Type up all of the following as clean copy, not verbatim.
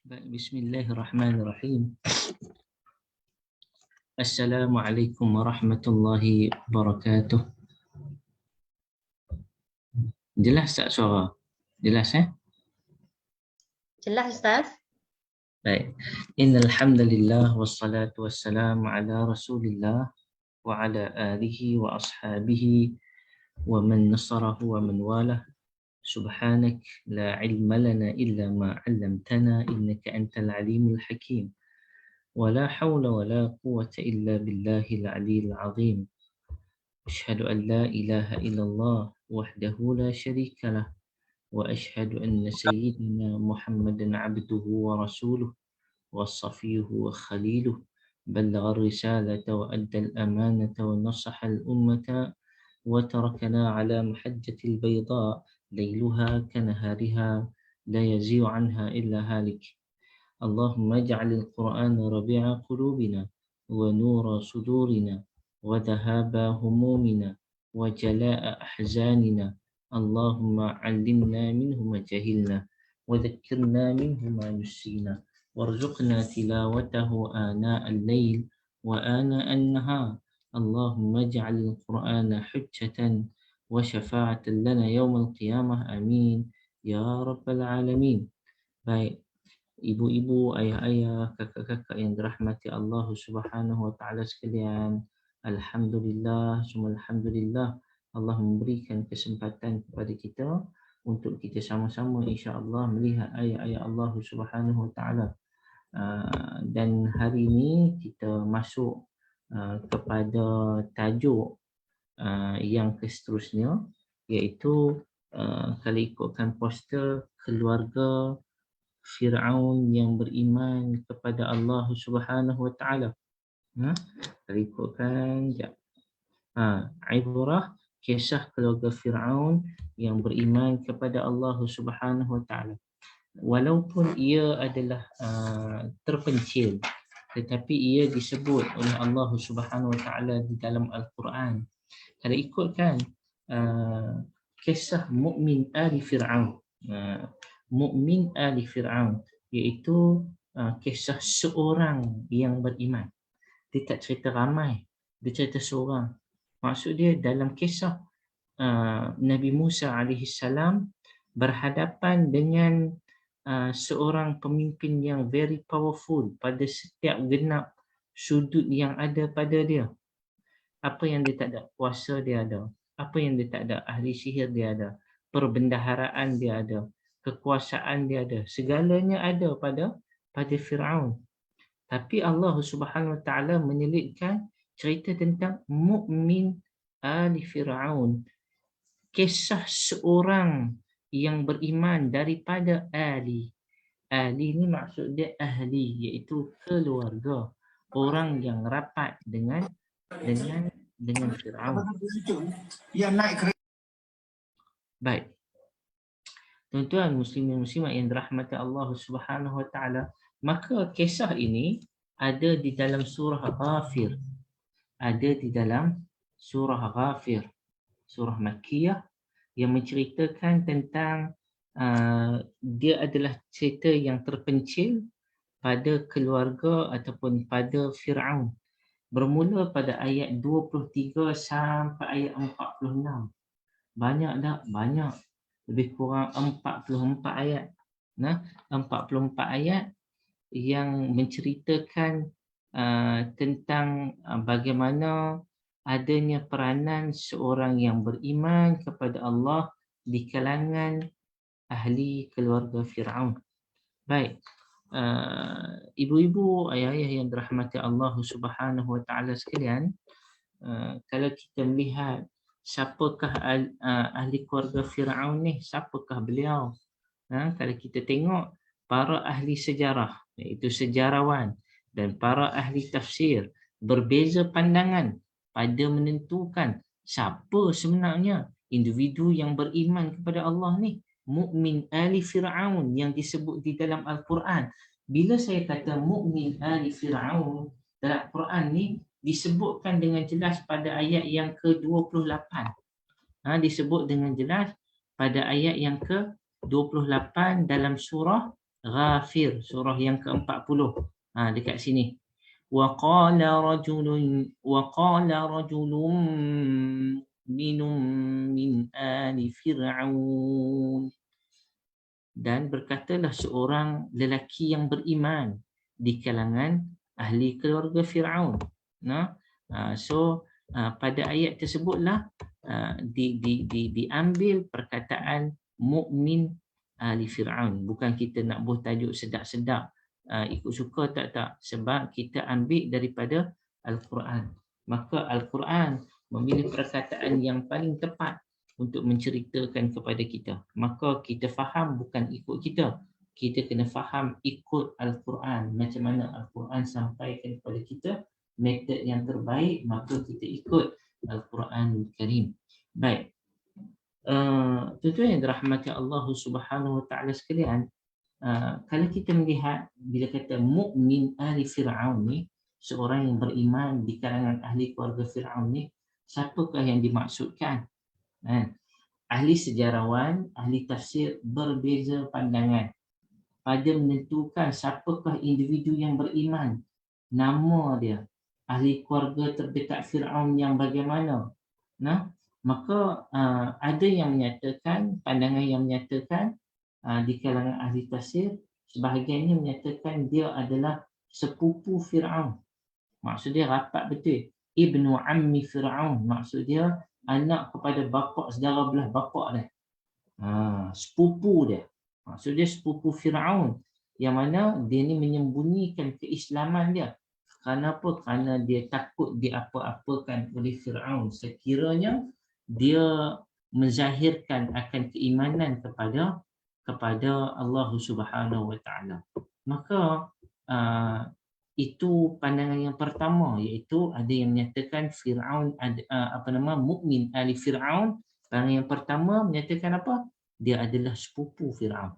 Bismillahirrahmanirrahim. Assalamualaikum warahmatullahi wabarakatuh. Jelas tak suara? Jelas Jelas Ustaz? Baik. Innal hamdalillah wassalatu wassalamu ala Rasulillah wa ala alihi wa ashabihi wa man nasarahu wa man walah. Subhanak la ilma lana illa ma 'allamtana innaka antal alimul hakim. ولا حول ولا قوة إلا بالله العلي العظيم. أشهد أن لا إله إلا الله وحده لا شريك له وأشهد أن سيدنا محمدا عبده ورسوله وصفيه وخليله بلغ الرسالة وأدى الأمانة ونصح الأمة وتركنا على محجة البيضاء ليلها كنهارها لا يزيغ عنها إلا هالك. اللهم اجعل القرآن ربيع قلوبنا ونور صدورنا وذهاب همومنا وجلاء أحزاننا. اللهم علمنا منه ما جهلنا وذكرنا منه ما نسينا وارزقنا تلاوته آناء الليل وآناء النهار. اللهم اجعل القرآن حجة وشفاعة لنا يوم القيامة. آمين يا رب العالمين. Baik, ibu-ibu, ayah-ayah, kakak-kakak yang dirahmati Allah Subhanahu wa taala sekalian, alhamdulillah, semua alhamdulillah, Allah memberikan kesempatan kepada kita untuk kita sama-sama insya-Allah melihat ayat-ayat Allah Subhanahu wa taala. Dan hari ini kita masuk kepada tajuk yang seterusnya, iaitu kalau ikutkan poster, keluarga Fir'aun yang beriman kepada Allah Subhanahu wa taala. Kalau ikutkan ibrah kisah keluarga Fir'aun yang beriman kepada Allah Subhanahu wa taala. Walaupun ia adalah terpencil, tetapi ia disebut oleh Allah Subhanahu wa taala di dalam Al-Quran. Kalau ikutkan kisah mukmin ali Fir'aun, mukmin ali Fir'aun, iaitu kisah seorang yang beriman. Dia tak cerita ramai, dia cerita seorang. Maksud dia dalam kisah Nabi Musa alaihissalam berhadapan dengan seorang pemimpin yang very powerful pada setiap genap sudut yang ada pada dia. Apa yang dia tak ada? Kuasa dia ada. Apa yang dia tak ada? Ahli sihir dia ada. Perbendaharaan dia ada. Kekuasaan dia ada. Segalanya ada pada Firaun. Tapi Allah Subhanahu wa taala menyelitkan cerita tentang mukmin ali Firaun. Kisah seorang yang beriman daripada ali. Ali ni maksud dia ahli, iaitu keluarga, orang yang rapat dengan Firaun. Baik. Tuan-tuan muslimin muslimat yang dirahmati Allah Subhanahu wa taala, maka kisah ini ada di dalam surah Ghafir. Ada di dalam surah Ghafir, surah Makkiyah yang menceritakan tentang dia adalah cerita yang terpencil pada keluarga ataupun pada Firaun. Bermula pada ayat 23 sampai ayat 46. Banyak tak? Banyak. Lebih kurang 44 ayat. 44 ayat yang menceritakan tentang bagaimana adanya peranan seorang yang beriman kepada Allah di kalangan ahli keluarga Firaun. Baik. Ibu-ibu, ayah-ayah yang dirahmati Allah Subhanahu wa taala sekalian, kalau kita melihat siapakah ahli keluarga Firaun ni, siapakah beliau? Kalau kita tengok para ahli sejarah, iaitu sejarawan dan para ahli tafsir berbeza pandangan pada menentukan siapa sebenarnya individu yang beriman kepada Allah ni, mukmin ali Firaun yang disebut di dalam Al-Quran. Bila saya kata mukmin ali Firaun dalam Al-Quran ni, disebutkan dengan jelas pada ayat yang ke-28. Disebut dengan jelas pada ayat yang ke-28 dalam surah Ghafir, surah yang ke-40. Dekat sini. وقال رجل مؤمن من آل فرعون, dan berkatalah seorang lelaki yang beriman di kalangan ahli keluarga Firaun. Pada ayat tersebutlah diambil perkataan mukmin ahli Firaun. Bukan kita nak buat tajuk sedap-sedap, ikut suka tak, sebab kita ambil daripada Al-Quran. Maka Al-Quran memilih perkataan yang paling tepat untuk menceritakan kepada kita. Maka kita faham bukan ikut kita. Kita kena faham ikut Al-Quran. Macam mana Al-Quran sampaikan kepada kita metod yang terbaik, maka kita ikut Al-Quran Karim. Baik. Tuan-tuan yang dirahmati Allah Subhanahu Wa Taala sekalian, kalau kita melihat bila kata mukmin ahli Fir'aun ni, seorang yang beriman di kalangan ahli keluarga Fir'aun ni, siapakah yang dimaksudkan? Ahli sejarawan, ahli tafsir berbeza pandangan pada menentukan siapakah individu yang beriman, nama dia, ahli keluarga terdekat Fir'aun yang bagaimana. Maka ada yang menyatakan, pandangan yang menyatakan di kalangan ahli tafsir, sebahagiannya menyatakan dia adalah sepupu Fir'aun. Maksud dia rapat betul. Ibnu Ammi Fir'aun, maksud dia anak kepada bapa, saudara belah bapa dia. Sepupu dia. Maksud dia sepupu Fir'aun. Yang mana dia ni menyembunyikan keislaman dia. Kenapa? Kerana dia takut diapa-apakan oleh Fir'aun. Sekiranya dia menzahirkan akan keimanan kepada Allah Subhanahu Wa Taala. Maka itu pandangan yang pertama, iaitu ada yang menyatakan Firaun mukmin ahli Firaun. Pandangan yang pertama menyatakan apa? Dia adalah sepupu Firaun.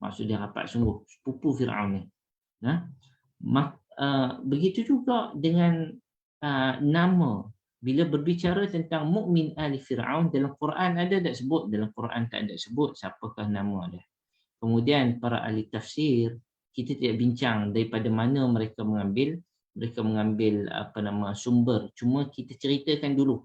Maksud dia rapat sungguh, sepupu Firaun ni. Begitu juga dengan nama. Bila berbicara tentang mukmin ahli Firaun, dalam Quran ada tak sebut? Dalam Quran tak ada sebut siapakah nama dia. Kemudian para ahli tafsir, kita tidak bincang daripada mana mereka mengambil sumber. Cuma kita ceritakan dulu.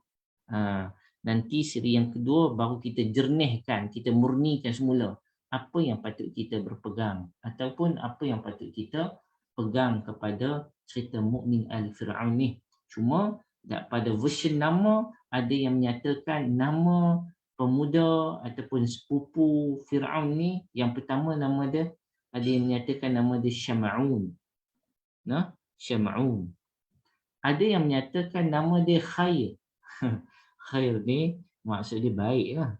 Nanti siri yang kedua baru kita jernihkan, kita murnikan semula apa yang patut kita berpegang ataupun apa yang patut kita pegang kepada cerita mukmin ahli Firaun ni. Cuma pada version nama ada yang menyatakan nama pemuda ataupun sepupu Firaun ni, yang pertama nama dia, ada yang menyatakan nama dia Syam'un. Syam'un. Ada yang menyatakan nama dia Khair. Khair ni maksud dia baik lah.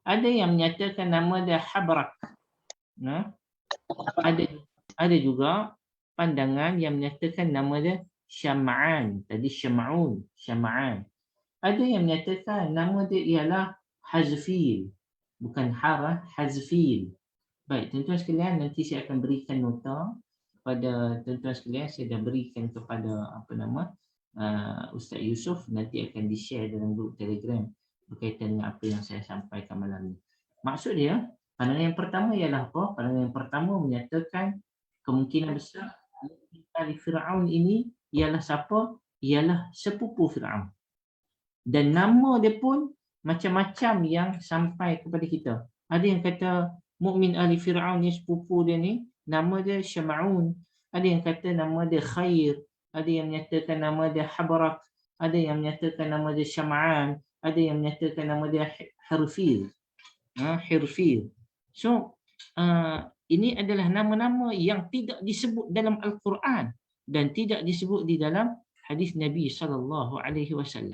Ada yang menyatakan nama dia Habrak. Ada juga pandangan yang menyatakan nama dia Syam'an. Tadi Syam'un. Syam'an. Ada yang menyatakan nama dia ialah Hazfil. Bukan Harah, Hazfil. Baik, tuan-tuan sekalian, nanti saya akan berikan nota kepada tuan-tuan sekalian. Saya dah berikan kepada Ustaz Yusof, nanti akan di-share dalam grup Telegram berkaitan dengan apa yang saya sampaikan malam ini. Maksud dia, pandangan yang pertama ialah apa? Pandangan yang pertama menyatakan kemungkinan besar ahli Firaun ini ialah siapa? Ialah sepupu Firaun. Dan nama dia pun macam-macam yang sampai kepada kita. Ada yang kata mukmin ahli Firaun ni sepupu dia ni, nama dia Syam'un. Ada yang kata nama dia Khair. Ada yang menyatakan nama dia Habrak. Ada yang menyatakan nama dia Syam'an. Ada yang menyatakan nama dia Hirfil. Hirfil. So, ini adalah nama-nama yang tidak disebut dalam Al-Quran dan tidak disebut di dalam hadis Nabi SAW.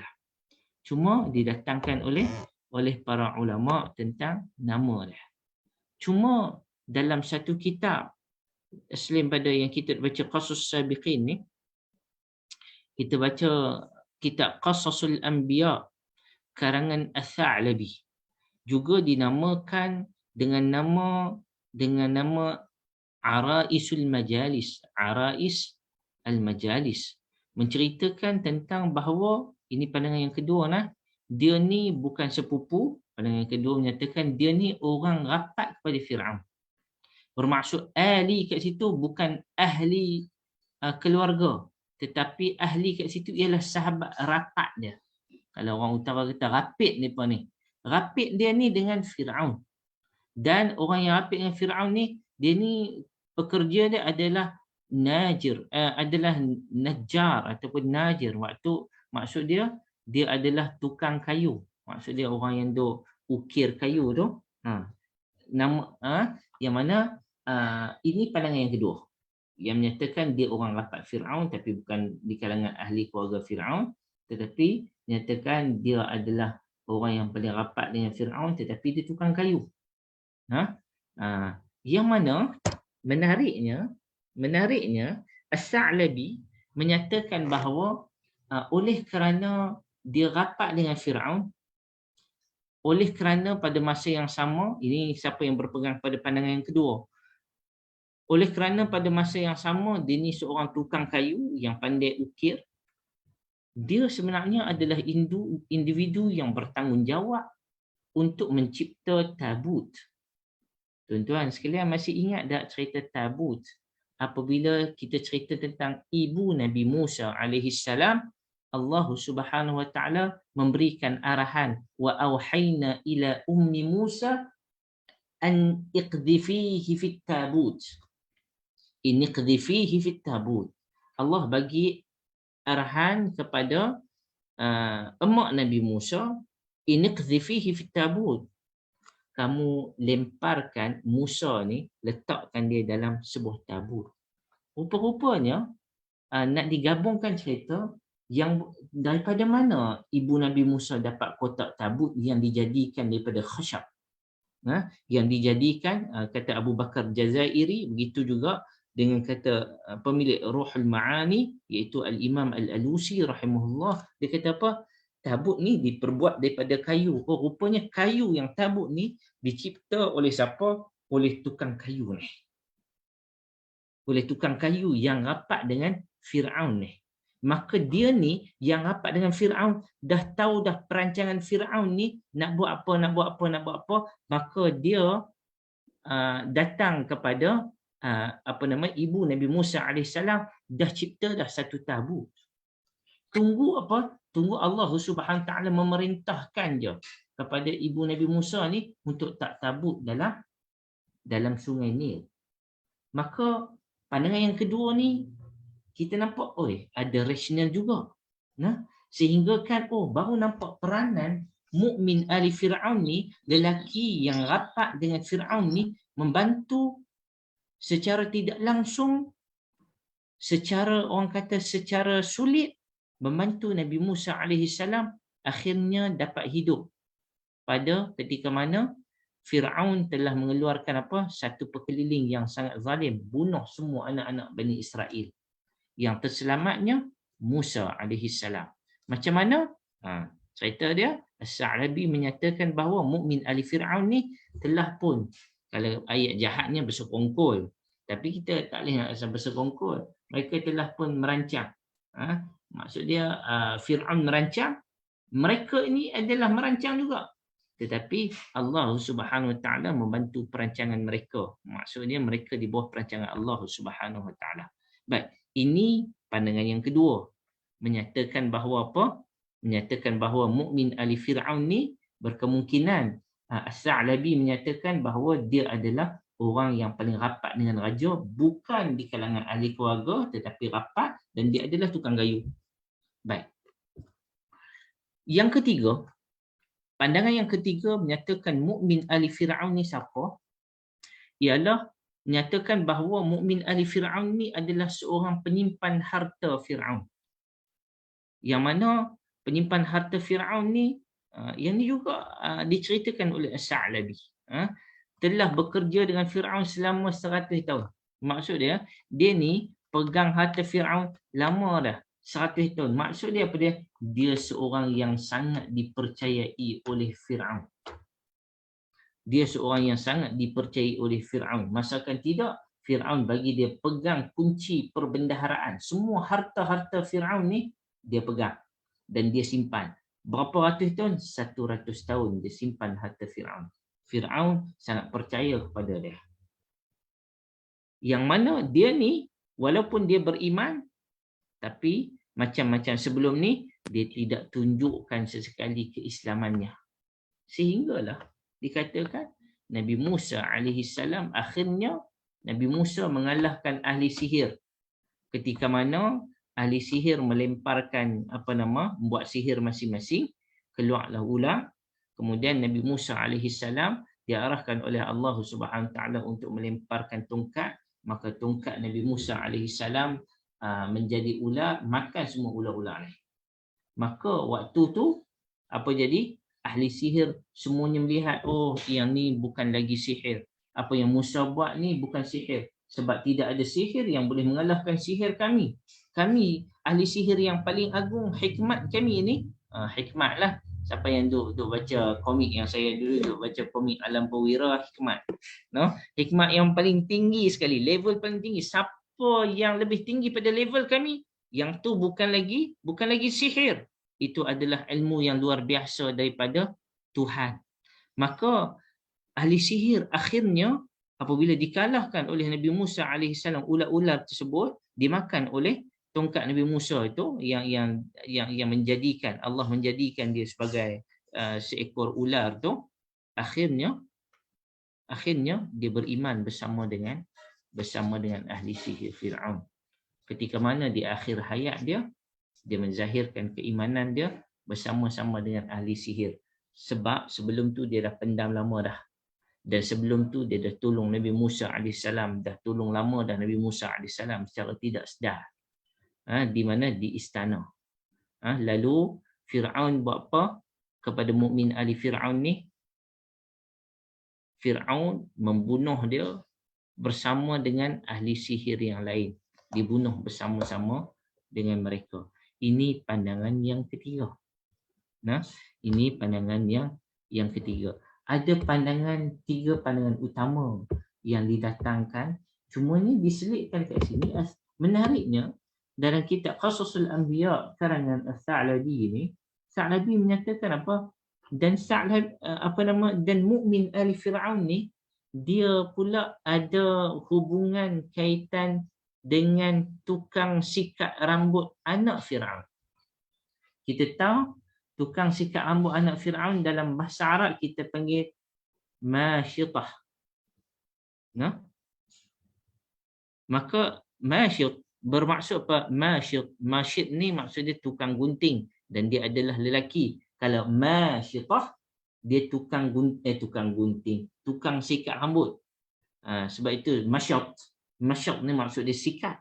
Cuma didatangkan oleh para ulama tentang nama dia. Cuma dalam satu kitab, selain pada yang kita baca Qasus Sabiqin ni, kita baca kitab Qasasul Anbiya karangan Ats-Tsa'labi, juga dinamakan dengan nama Araisul Majalis. Arais al-Majalis menceritakan tentang bahawa ini pandangan yang kedua dia ni bukan sepupu. Pandangan yang kedua menyatakan dia ni orang rapat kepada Firaun. Bermaksud ahli kat situ bukan ahli keluarga, tetapi ahli kat situ ialah sahabat rapat dia. Kalau orang utara kata rapid mereka ni. Rapid dia ni dengan Firaun. Dan orang yang rapid dengan Firaun ni, dia ni pekerja dia adalah adalah najjar ataupun najir. Maksud dia adalah tukang kayu. Maksud dia orang yang duk ukir kayu tu. Yang mana ini pandangan yang kedua, yang menyatakan dia orang rapat Firaun tapi bukan di kalangan ahli keluarga Firaun, tetapi menyatakan dia adalah orang yang paling rapat dengan Firaun tetapi dia tukang kayu. Yang mana menariknya As-Sa'labi menyatakan bahawa oleh kerana dia rapat dengan Firaun, oleh kerana pada masa yang sama, ini siapa yang berpegang pada pandangan yang kedua, oleh kerana pada masa yang sama dia ni seorang tukang kayu yang pandai ukir, dia sebenarnya adalah individu yang bertanggungjawab untuk mencipta tabut. Tuan-tuan sekalian masih ingat tak cerita tabut? Apabila kita cerita tentang ibu Nabi Musa alaihi salam, Allah Subhanahu wa taala memberikan arahan, wa auhayna ila ummi Musa an iqdhifihi fit tabut. Iqdhifihi fit tabut. Allah bagi arahan kepada emak Nabi Musa, iqdhifihi fit tabut. Kamu lemparkan Musa ni, letakkan dia dalam sebuah tabut. Rupa-rupanya nak digabungkan cerita yang daripada mana ibu Nabi Musa dapat kotak tabut yang dijadikan daripada khasyab, yang dijadikan, kata Abu Bakar Jazairi, begitu juga dengan kata pemilik Ruhul Ma'ani iaitu Al-Imam Al-Alusi rahimahullah. Dia kata apa? Tabut ni diperbuat daripada kayu. Rupanya kayu yang tabut ni dicipta oleh siapa? Oleh tukang kayu ni. Oleh tukang kayu yang rapat dengan Firaun ni. Maka dia ni yang rapat dengan Firaun dah tahu dah perancangan Firaun ni nak buat apa. Maka dia datang kepada ibu Nabi Musa alaihissalam, dah cipta dah satu tabut. Tunggu apa? Tunggu Allah Subhanahu taala memerintahkan je kepada ibu Nabi Musa ni untuk tak tabut dalam sungai Nil. Maka pandangan yang kedua ni kita nampak ada rasional juga. Sehingga kan baru nampak peranan mukmin ali Firaun ni, lelaki yang rapat dengan Firaun ni, membantu secara tidak langsung, secara orang kata secara sulit, membantu Nabi Musa alaihi salam akhirnya dapat hidup pada ketika mana Firaun telah mengeluarkan satu perkeliling yang sangat zalim, bunuh semua anak-anak Bani Israel. Yang terselamatnya Musa alaihi salam. Macam mana? Cerita dia, As-Sa'labi menyatakan bahawa mukmin ali Firaun ni telah pun, kalau ayat jahatnya bersekongkol, tapi kita tak boleh nak bersekongkol. Mereka telah pun merancang. Maksud dia Firaun merancang, mereka ini adalah merancang juga. Tetapi Allah Subhanahu wa taala membantu perancangan mereka. Maksudnya mereka di bawah perancangan Allah Subhanahu wa taala. Baik, ini pandangan yang kedua. Menyatakan bahawa apa? Menyatakan bahawa mukmin ali Firaun ni berkemungkinan As-Sa'labi menyatakan bahawa dia adalah orang yang paling rapat dengan raja, bukan di kalangan ahli keluarga tetapi rapat, dan dia adalah tukang kayu. Baik. Yang ketiga, pandangan yang ketiga menyatakan mukmin ali Firaun ni siapa? Ialah menyatakan bahawa mukmin ali Firaun ni adalah seorang penyimpan harta Firaun. Yang mana penyimpan harta Firaun ni, yang ni juga diceritakan oleh As-Sa'labi, telah bekerja dengan Firaun selama 100 tahun. Maksud dia ni pegang harta Firaun lama dah, 100 tahun. Maksud dia apa dia? Dia seorang yang sangat dipercayai oleh Firaun. Dia seorang yang sangat dipercayai oleh Firaun. Masakan tidak, Firaun bagi dia pegang kunci perbendaharaan. Semua harta-harta Firaun ni dia pegang dan dia simpan. Berapa ratus tahun? 100 tahun dia simpan harta Firaun. Firaun sangat percaya kepada dia. Yang mana dia ni walaupun dia beriman, tapi macam-macam sebelum ni dia tidak tunjukkan sesekali keislamannya. Sehinggalah dikatakan Nabi Musa alaihi salam akhirnya Nabi Musa mengalahkan ahli sihir. Ketika mana ahli sihir melemparkan membuat sihir masing-masing, keluarlah ular. Kemudian Nabi Musa alaihi salam diarahkan oleh Allah Subhanahu taala untuk melemparkan tongkat, maka tongkat Nabi Musa alaihi salam menjadi ular, makan semua ular-ular ni. Maka waktu tu apa jadi? Ahli sihir semuanya melihat, oh yang ni bukan lagi sihir. Apa yang Musa buat ni bukan sihir. Sebab tidak ada sihir yang boleh mengalahkan sihir kami. Kami ahli sihir yang paling agung, hikmat kami ni. Hikmat lah. Siapa yang duk baca komik yang saya dulu duk baca komik Alam Perwira, hikmat. No? Hikmat yang paling tinggi sekali, level paling tinggi. Siapa yang lebih tinggi pada level kami? Yang tu bukan lagi sihir. Itu adalah ilmu yang luar biasa daripada Tuhan. Maka ahli sihir akhirnya apabila dikalahkan oleh Nabi Musa alaihi salam, ular-ular tersebut dimakan oleh tongkat Nabi Musa itu yang menjadikan Allah menjadikan dia sebagai seekor ular tu. Akhirnya dia beriman bersama dengan ahli sihir Firaun. Ketika mana di akhir hayat dia menzahirkan keimanan dia bersama-sama dengan ahli sihir. Sebab sebelum tu dia dah pendam lama dah. Dan sebelum tu dia dah tolong Nabi Musa AS. Dah tolong lama dah Nabi Musa AS secara tidak sedar. Di mana? Di istana. Lalu Fir'aun buat apa kepada mukmin ahli Fir'aun ni? Fir'aun membunuh dia bersama dengan ahli sihir yang lain. Dibunuh bersama-sama dengan mereka. Ini pandangan yang ketiga. Ini pandangan yang ketiga. Ada tiga pandangan utama yang didatangkan. Cuma ni diselitkan kat sini. Menariknya, dalam kitab Qasasul Anbiya karangan As-Sa'labi ni, Sa'labi menyatakan apa? Dan dan mukmin ahli Fir'aun ni, dia pula ada hubungan kaitan dengan tukang sikat rambut anak Fir'aun. Kita tahu tukang sikat rambut anak Fir'aun dalam bahasa Arab kita panggil masyitah. Maka masyit bermaksud apa? Masyit ni maksud dia tukang gunting dan dia adalah lelaki. Kalau masyitah dia tukang gunting, tukang sikat rambut. Sebab itu masyat ni maksud dia sikat.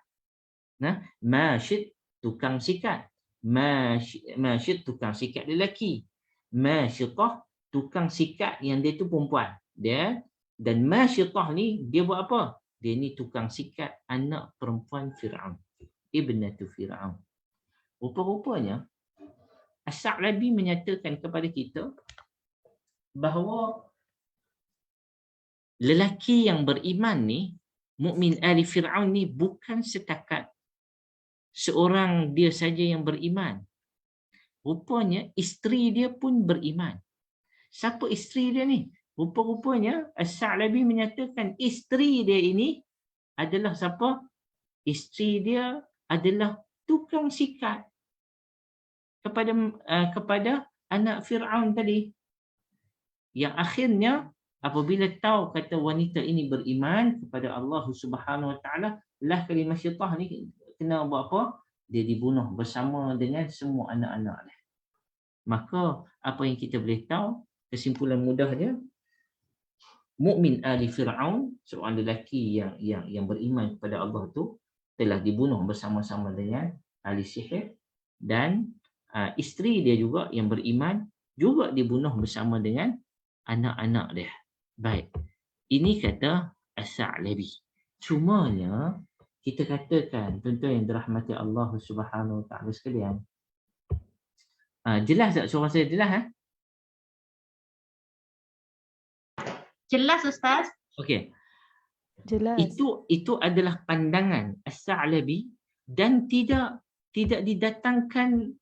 Masyid tukang sikat. Masyid tukang sikat lelaki. Masyitah tukang sikat yang dia tu perempuan. Dan masyitah ni dia buat apa? Dia ni tukang sikat anak perempuan Fir'aun. Ibnatu Fir'aun. Rupa-rupanya As-Sa'labi menyatakan kepada kita bahawa lelaki yang beriman ni, mukmin ahli Fir'aun ni bukan setakat seorang dia saja yang beriman. Rupanya isteri dia pun beriman. Siapa isteri dia ni? Rupa-rupanya As-Sa'labi menyatakan isteri dia ini adalah siapa? Isteri dia adalah tukang sikat kepada anak Fir'aun tadi. Yang akhirnya apabila tahu kata wanita ini beriman kepada Allah Subhanahu Wa Taala, lah kalimah syaitah ni kena buat apa? Dia dibunuh bersama dengan semua anak-anak dia. Maka apa yang kita boleh tahu, kesimpulan mudah dia, mukmin ahli Fir'aun, seorang lelaki yang beriman kepada Allah tu telah dibunuh bersama-sama dengan ahli sihir, dan isteri dia juga yang beriman juga dibunuh bersama dengan anak-anak dia. Baik. Ini kata As-Sa'labi. Cumanya kita katakan, tuan-tuan yang dirahmati Allah Subhanahu Wa Taala sekalian. Jelas tak suara saya? Jelas? Jelas Ustaz? Okey. Jelas. Itu adalah pandangan As-Sa'labi dan tidak didatangkan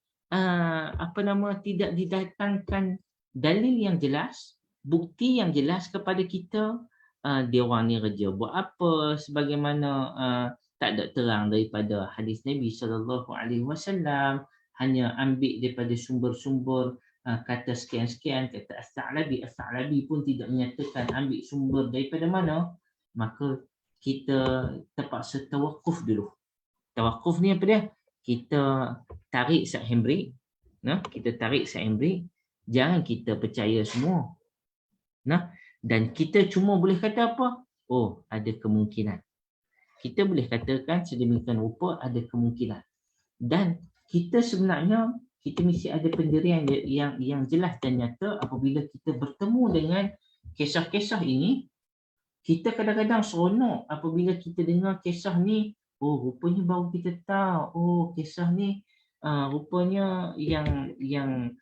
tidak didatangkan dalil yang jelas, bukti yang jelas kepada kita dia orang ni kerja buat apa, sebagaimana tak ada terang daripada hadis Nabi SAW, hanya ambil daripada sumber-sumber kata sekian-sekian, kata As-Sa'labi pun tidak menyatakan ambil sumber daripada mana, maka kita terpaksa tawakuf dulu. Tawakuf ni apa dia? Kita tarik sat handbrake, kita tarik sat handbrake, jangan kita percaya semua. Dan kita cuma boleh kata apa? Oh, ada kemungkinan. Kita boleh katakan sedemikian rupa ada kemungkinan. Dan kita sebenarnya kita mesti ada pendirian yang jelas dan nyata apabila kita bertemu dengan kisah-kisah ini. Kita kadang-kadang seronok apabila kita dengar kisah ni, oh rupanya baru kita tahu, oh kisah ni rupanya yang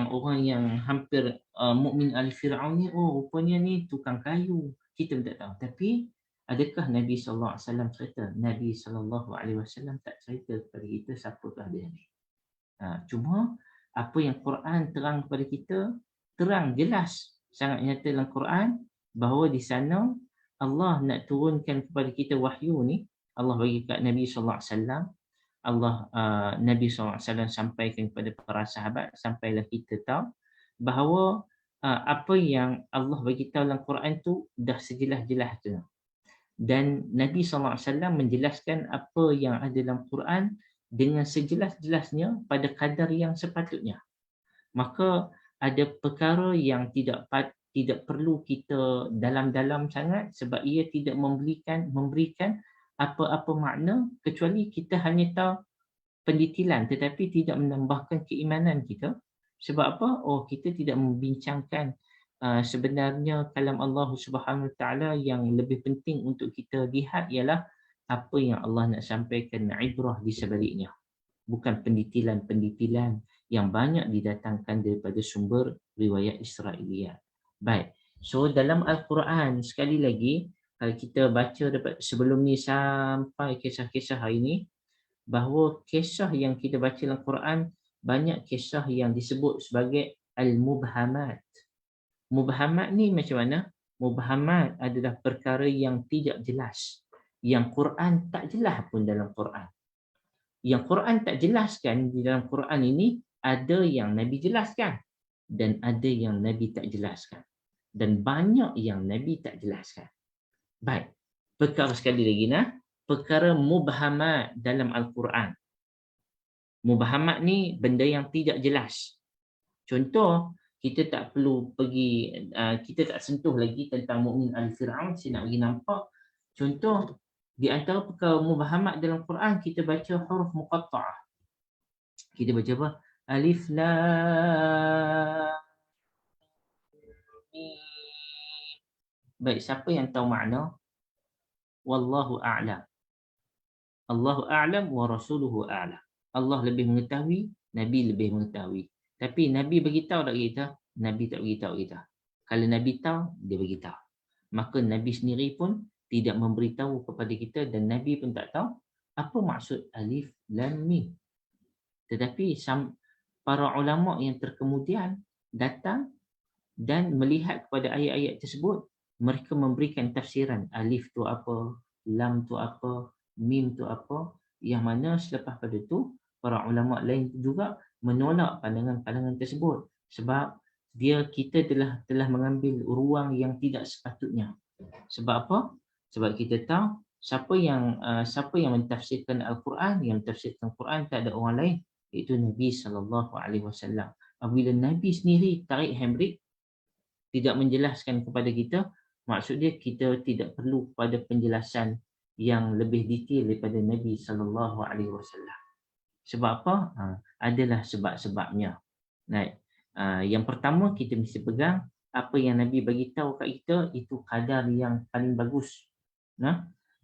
orang yang hampir mukmin al-Fir'aun ni, oh rupanya ni tukang kayu. Kita tak tahu. Tapi adakah Nabi SAW cerita? Nabi SAW tak cerita kepada kita siapakah dia ni. Cuma apa yang Quran terang kepada kita, terang jelas sangat nyata dalam Quran bahawa di sana Allah nak turunkan kepada kita wahyu ni. Allah bagi kat Nabi SAW, Nabi SAW sampaikan kepada para sahabat, sampailah kita tahu bahawa apa yang Allah bagi tahu dalam Quran tu dah sejelas-jelas tu. Dan Nabi SAW menjelaskan apa yang ada dalam Quran dengan sejelas-jelasnya pada kadar yang sepatutnya. Maka ada perkara yang tidak perlu kita dalam-dalam sangat sebab ia tidak memberikan apa-apa makna kecuali kita hanya tahu pendetilan tetapi tidak menambahkan keimanan kita. Sebab apa? Oh, kita tidak membincangkan sebenarnya kalam Allah Subhanahu Wa Taala yang lebih penting untuk kita lihat ialah apa yang Allah nak sampaikan, ibrah di sebaliknya. Bukan pendetilan yang banyak didatangkan daripada sumber riwayat Israiliyat. Baik. So dalam Al-Quran sekali lagi kalau kita baca sebelum ni sampai kisah-kisah hari ini, bahawa kisah yang kita baca dalam Quran banyak kisah yang disebut sebagai al-mubhamat. Mubhamat ni macam mana? Mubhamat adalah perkara yang tidak jelas, yang Quran tak jelas pun dalam Quran. Yang Quran tak jelaskan di dalam Quran ini, ada yang Nabi jelaskan dan ada yang Nabi tak jelaskan. Dan banyak yang Nabi tak jelaskan. Baik, perkara sekali lagi perkara mubhamat dalam Al-Quran. Mubhamat ni benda yang tidak jelas. Contoh, kita tak perlu pergi, kita tak sentuh lagi tentang mukmin al-Fir'aun, saya nak bagi nampak. Contoh, di antara perkara mubhamat dalam Quran, kita baca huruf muqatta'ah. Kita baca apa? Alif lam mim. Baik, siapa yang tahu makna? Wallahu a'lam. Allahu a'lam wa rasuluhu a'lam. Allah lebih mengetahui, Nabi lebih mengetahui. Tapi Nabi beritahu tak kita? Nabi tak beritahu kita. Kalau Nabi tahu, dia beritahu. Maka Nabi sendiri pun tidak memberitahu kepada kita dan Nabi pun tak tahu apa maksud alif lam mim. Tetapi para ulama yang terkemudian datang dan melihat kepada ayat-ayat tersebut, mereka memberikan tafsiran alif tu apa, lam tu apa, mim tu apa, yang mana selepas pada tu para ulama lain juga menolak pandangan-pandangan tersebut sebab kita telah mengambil ruang yang tidak sepatutnya. Sebab apa? Sebab kita tahu siapa yang mentafsirkan Al-Quran, yang mentafsirkan Al-Quran tak ada orang lain, iaitu Nabi SAW. Apabila Nabi sendiri tarik handbrake, tidak menjelaskan kepada kita, maksud dia kita tidak perlu pada penjelasan yang lebih detail daripada Nabi SAW. Sebab apa? Adalah sebab-sebabnya. Yang pertama, kita mesti pegang apa yang Nabi bagi tahu kat kita, itu kadar yang paling bagus.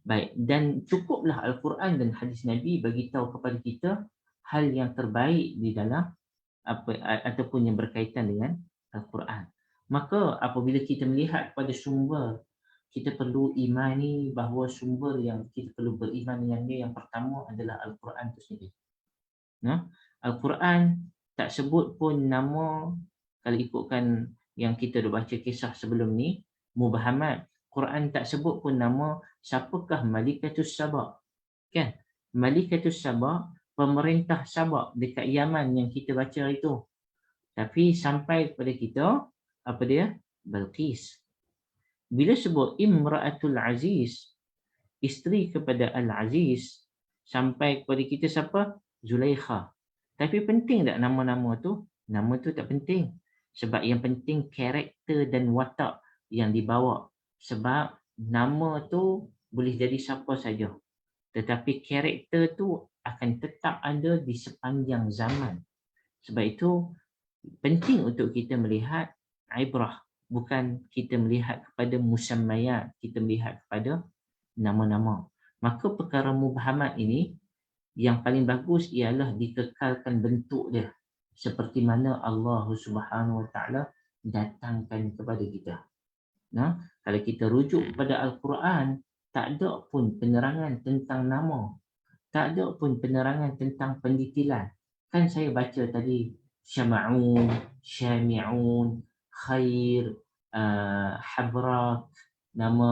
Baik, dan cukuplah Al-Quran dan hadis Nabi bagi tahu kepada kita hal yang terbaik di dalam ataupun yang berkaitan dengan Al-Quran. Maka apabila kita melihat kepada sumber, kita perlu imani bahawa sumber yang kita perlu beriman dengannya yang pertama adalah Al-Quran itu sendiri. Al-Quran tak sebut pun nama, kalau ikutkan yang kita dah baca kisah sebelum ni, mubhamat. Quran tak sebut pun nama siapakah Malikatus Sabah. Kan? Malikatus Sabah, pemerintah Sabah dekat Yaman yang kita baca itu. Tapi sampai kepada kita, apa dia? Balqis. Bila sebut Imra'atul Aziz, isteri kepada Al-Aziz, sampai kepada kita siapa? Zulaikha. Tapi penting tak nama-nama tu? Nama tu tak penting. Sebab yang penting karakter dan watak yang dibawa. Sebab nama tu boleh jadi siapa saja. Tetapi karakter tu akan tetap ada di sepanjang zaman. Sebab itu penting untuk kita melihat ibrah. Bukan kita melihat kepada musammayat, kita melihat kepada nama-nama. Maka perkara mubhamat ini yang paling bagus ialah dikekalkan bentuk dia seperti mana Allah Subhanahu Wa Taala datangkan kepada kita. Nah, kalau kita rujuk kepada Al-Quran, tak ada pun penerangan tentang nama, tak ada pun penerangan tentang pendetilan. Kan saya baca tadi Syama'un, Syami'un, Khair, Habrak, nama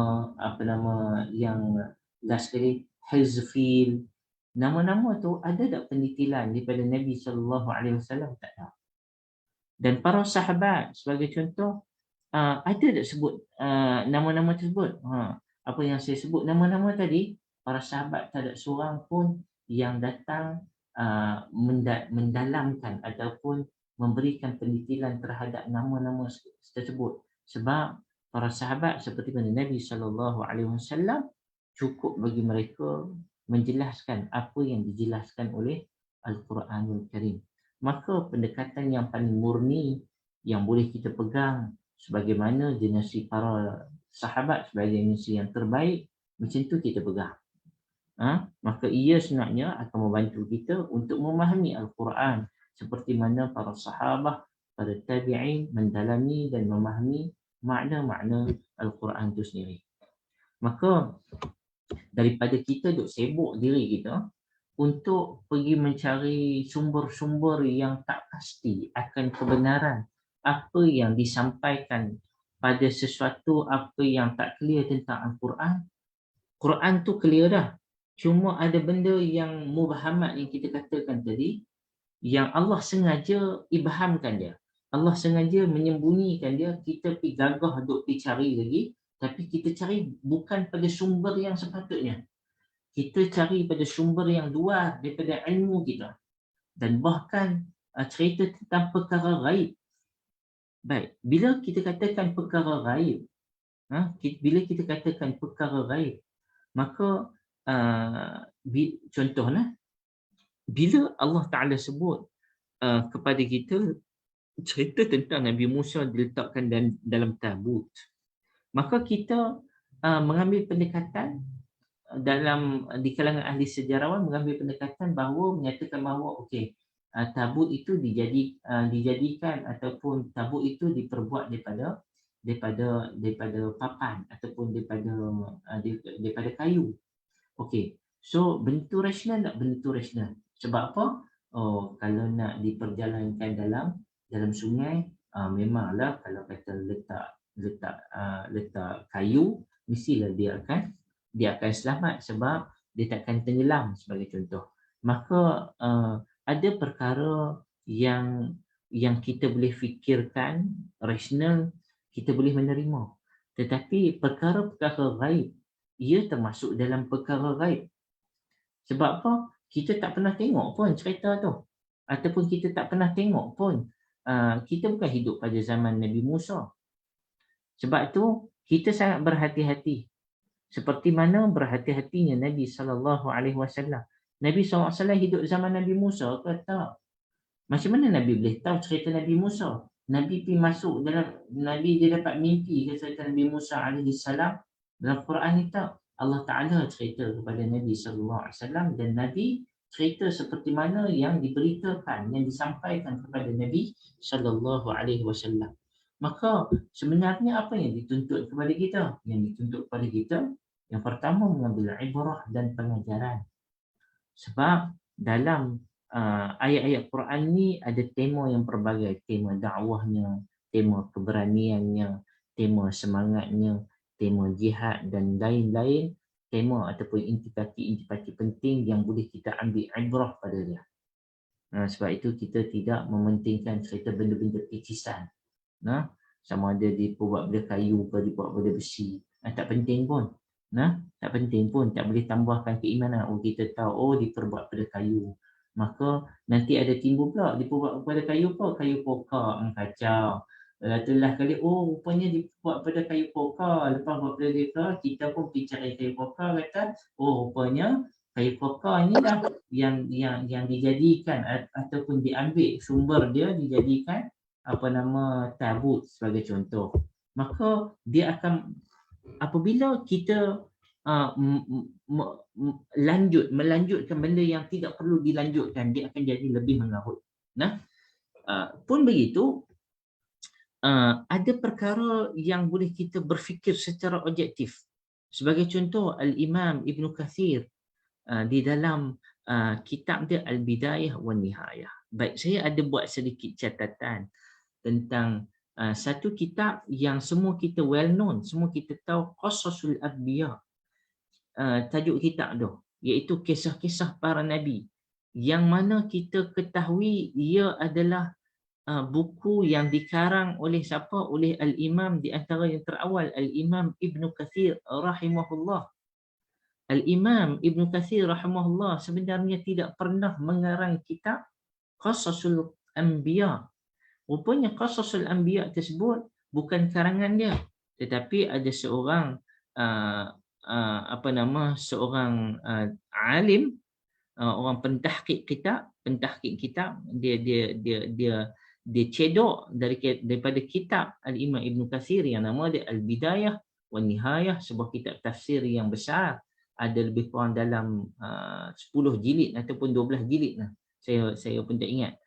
yang last sekali, Hizfil. Nama-nama tu ada tak pendetilan daripada Nabi SAW? Tak ada. Dan para sahabat sebagai contoh, ada tak sebut nama-nama tersebut? Apa yang saya sebut nama-nama tadi, para sahabat tak ada seorang pun yang datang mendalamkan ataupun memberikan pendetilan terhadap nama-nama tersebut. Sebab para sahabat seperti mana Nabi SAW cukup bagi mereka menjelaskan apa yang dijelaskan oleh Al-Quranul Karim. Maka pendekatan yang paling murni yang boleh kita pegang sebagaimana dinasti para sahabat sebagai dinasti yang terbaik, macam tu kita pegang. Maka ia sebenarnya akan membantu kita untuk memahami Al-Quran seperti mana para sahabat, para tabi'in mendalami dan memahami makna-makna Al-Quran itu sendiri. Maka daripada kita duk sibuk diri kita untuk pergi mencari sumber-sumber yang tak pasti akan kebenaran apa yang disampaikan pada sesuatu apa yang tak clear tentang Al-Quran. Quran tu clear dah. Cuma ada benda yang mubhamat yang kita katakan tadi yang Allah sengaja ibhamkan dia. Allah sengaja menyembunyikan dia. Kita pergi gagah duk pergi cari lagi, tapi kita cari bukan pada sumber yang sepatutnya. Kita cari pada sumber yang luar daripada ilmu kita. Dan bahkan cerita tentang perkara gaib. Baik, bila kita katakan perkara gaib, bila kita katakan perkara gaib, maka contohlah, bila Allah Ta'ala sebut kepada kita cerita tentang Nabi Musa diletakkan dalam tabut, maka kita mengambil pendekatan di kalangan ahli sejarawan mengambil pendekatan bahawa menyatakan bahawa okey, tabut itu dijadikan ataupun tabut itu diperbuat daripada papan ataupun daripada kayu. Okey. So bentuk rasional tak bentuk rasional. Sebab apa? Kalau nak diperjalankan dalam sungai, memanglah kalau kata letak kayu, mestilah dia akan selamat sebab dia takkan tenggelam sebagai contoh. Maka ada perkara yang kita boleh fikirkan rasional, kita boleh menerima. Tetapi perkara-perkara gaib, ia termasuk dalam perkara gaib. Sebab apa? Kita tak pernah tengok pun cerita tu. Ataupun kita tak pernah tengok pun. Kita bukan hidup pada zaman Nabi Musa. Sebab tu kita sangat berhati-hati. Seperti mana berhati-hatinya Nabi SAW. Nabi SAW hidup zaman Nabi Musa ke tak? Macam mana Nabi boleh tahu cerita Nabi Musa? Nabi pergi masuk Nabi dia dapat mimpi ke cerita Nabi Musa AS dalam Quran ni tak? Allah Ta'ala cerita kepada Nabi SAW dan Nabi cerita seperti mana yang diberitakan, yang disampaikan kepada Nabi SAW. Maka sebenarnya apa yang dituntut kepada kita? Yang dituntut kepada kita, yang pertama mengambil ibrah dan pengajaran. Sebab dalam ayat-ayat Quran ni ada tema yang pelbagai. Tema dakwahnya, tema keberaniannya, tema semangatnya, tema jihad dan lain-lain, tema ataupun intipati-intipati penting yang boleh kita ambil ibrah pada dia. Sebab itu kita tidak mementingkan cerita benda-benda kecisan. Sama ada dibuat pada kayu ke dibuat pada besi. Tak penting pun. Tak penting pun, tak boleh tambahkan keimanan. Kita tahu diperbuat pada kayu. Maka nanti ada timbul pula diperbuat pada kayu apa? Kayu pokak, kacau. Itulah kali, rupanya dibuat pada kayu pokak. Lepas buat pada dia, kita pun pergi cari kayu pokak, kata, rupanya kayu pokak ni dah yang dijadikan ataupun diambil sumber dia dijadikan tabut sebagai contoh. Maka dia akan, apabila kita melanjutkan benda yang tidak perlu dilanjutkan, dia akan jadi lebih mengarut. Pun begitu, ada perkara yang boleh kita berfikir secara objektif. Sebagai contoh, Al-Imam Ibn Kathir di dalam kitab dia Al-Bidayah wa Nihayah. Baik, saya ada buat sedikit catatan tentang satu kitab yang semua kita well known, semua kita tahu, Qasasul Anbiya. Tajuk kitab tu iaitu kisah-kisah para nabi, yang mana kita ketahui ia adalah buku yang dikarang oleh siapa? Oleh Al-Imam, di antara yang terawal, Al-Imam Ibn Kathir rahimahullah. Al-Imam Ibn Kathir rahimahullah sebenarnya tidak pernah mengarang kitab Qasasul Anbiya. Rupanya Qasasul Anbiya tersebut bukan karangan dia, tetapi ada seorang seorang alim, orang pentahqiq kitab, dia cedok daripada kitab Al-Imam Ibn Kathir yang nama dia Al-Bidayah wa Nihayah, sebuah kitab tafsir yang besar, ada lebih kurang dalam 10 jilid ataupun 12 jilid lah. Saya pun tak ingat.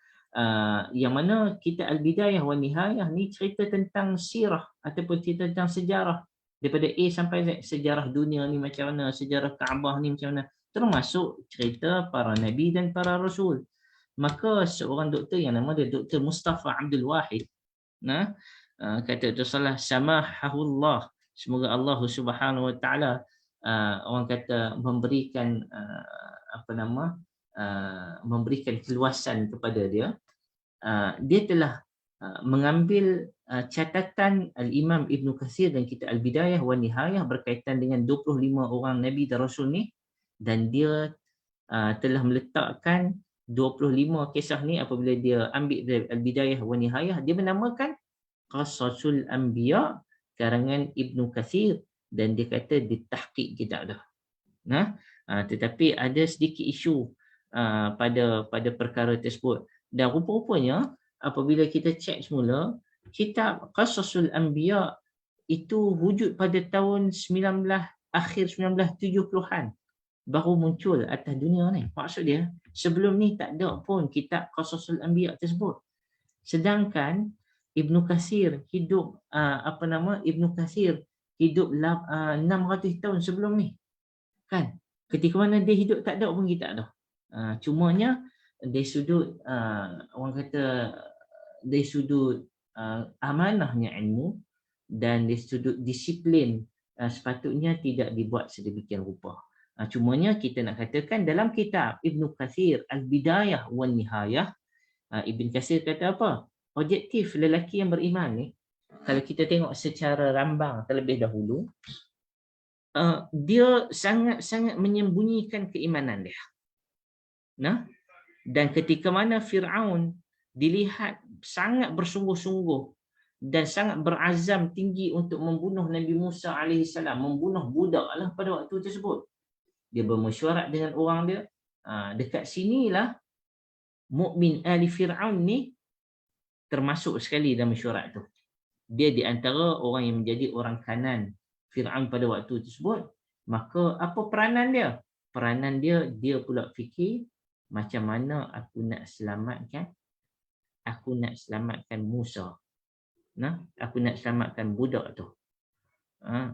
Yang mana kitab Al-Bidayah wa Nihayah ni cerita tentang sirah ataupun cerita tentang sejarah daripada A sampai Z. Sejarah dunia ni macam mana, sejarah Kaabah ni macam mana, termasuk cerita para nabi dan para rasul. Maka seorang doktor yang nama dia Dr. Mustafa Abdul Wahid, kata tu salah, samahahullah, semoga Allah Subhanahu wa taala orang kata memberikan memberikan keluasan kepada dia. Dia telah mengambil catatan Al-Imam Ibn Kathir dan kitab Al-Bidayah wa Nihayah berkaitan dengan 25 orang Nabi dan Rasul ni, dan dia telah meletakkan 25 kisah ni, apabila dia ambil dari Al-Bidayah wa Nihayah, dia menamakan Qasasul Anbiya karangan Ibn Kathir, dan dia kata ditahqiq kitab dah. Tetapi ada sedikit isu pada perkara tersebut, dan rupa-rupanya apabila kita cek semula, kitab Qasasul Anbiya itu wujud pada tahun akhir 1970-an baru muncul atas dunia ni. Maksud dia, sebelum ni tak ada pun kitab Qasasul Anbiya tersebut. Sedangkan Ibn Kathir hidup Ibn Kathir hidup 600 tahun sebelum ni. Kan? Ketika mana dia hidup tak ada pun kitab dah. Cumanya dari sudut orang kata dari sudut amanahnya ilmu dan dari sudut disiplin, sepatutnya tidak dibuat sedemikian rupa. Cumanya kita nak katakan dalam kitab Ibn Kathir Al-Bidayah wa Nihayah, Ibn Kathir kata apa? Objektif lelaki yang beriman ni, kalau kita tengok secara rambang terlebih dahulu, dia sangat-sangat menyembunyikan keimanan dia. Dan ketika mana Fir'aun dilihat sangat bersungguh-sungguh dan sangat berazam tinggi untuk membunuh Nabi Musa AS, membunuh budak lah pada waktu tersebut, dia bermesyuarat dengan orang dia. Dekat sinilah mukmin ahli Fir'aun ni termasuk sekali dalam mesyuarat tu. Dia di antara orang yang menjadi orang kanan Fir'aun pada waktu tersebut. Maka apa peranan dia? Peranan dia pula fikir, macam mana aku nak selamatkan Musa. Aku nak selamatkan budak tu.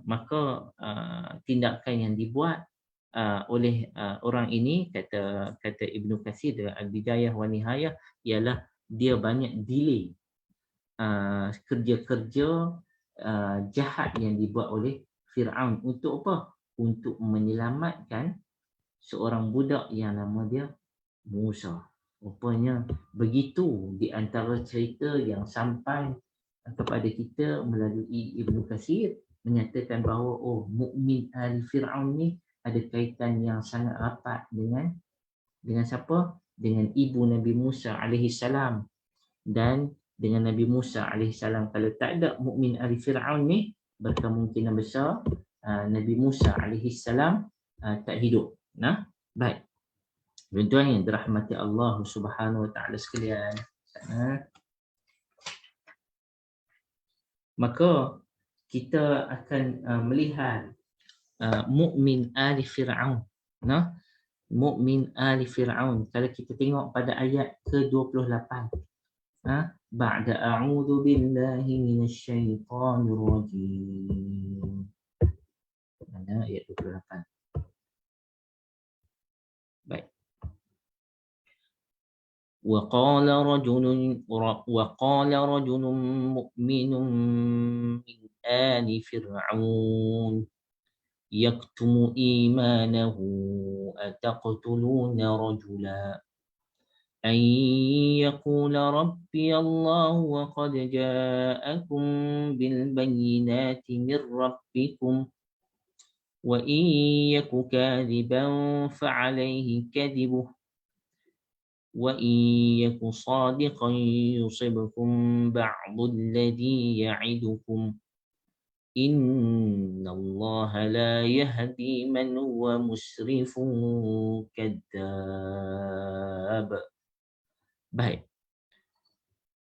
Maka tindakan yang dibuat oleh orang ini, kata Ibn Kathir dalam Al-Bidayah wa Nihayah, ialah dia banyak delay kerja-kerja jahat yang dibuat oleh Fir'aun. Untuk apa? Untuk menyelamatkan seorang budak yang nama dia Musa. Rupanya begitu di antara cerita yang sampai kepada kita melalui Ibnu Katsir menyatakan bahawa mukmin ahli Fir'aun ni ada kaitan yang sangat rapat dengan siapa? Dengan ibu Nabi Musa alaihi salam, dan dengan Nabi Musa alaihi salam. Kalau tak ada mukmin ahli Fir'aun ni, berkemungkinan besar Nabi Musa alaihi salam tak hidup. Nah, baik. Tuan-tuan yang dirahmati Allah Subhanahu wa taala sekalian. Maka kita akan melihat mukmin ahli Fir'aun. Nah, mukmin ahli Fir'aun. Kalau kita tengok pada ayat ke-28. Ba'da a'udzu billahi minasyaitonir rajim. Mana ayat 28? Baik. وقال رجل مؤمن من آل فرعون يكتم إيمانه أتقتلون رجلا أن يقول ربي الله وقد جاءكم بالبينات من ربكم وإن يك كاذبا فعليه كذبه وإن يك صادقا يصبكم بعض الذي يعدكم إن الله لا يهدي من هو مسرف كذاب. Baik.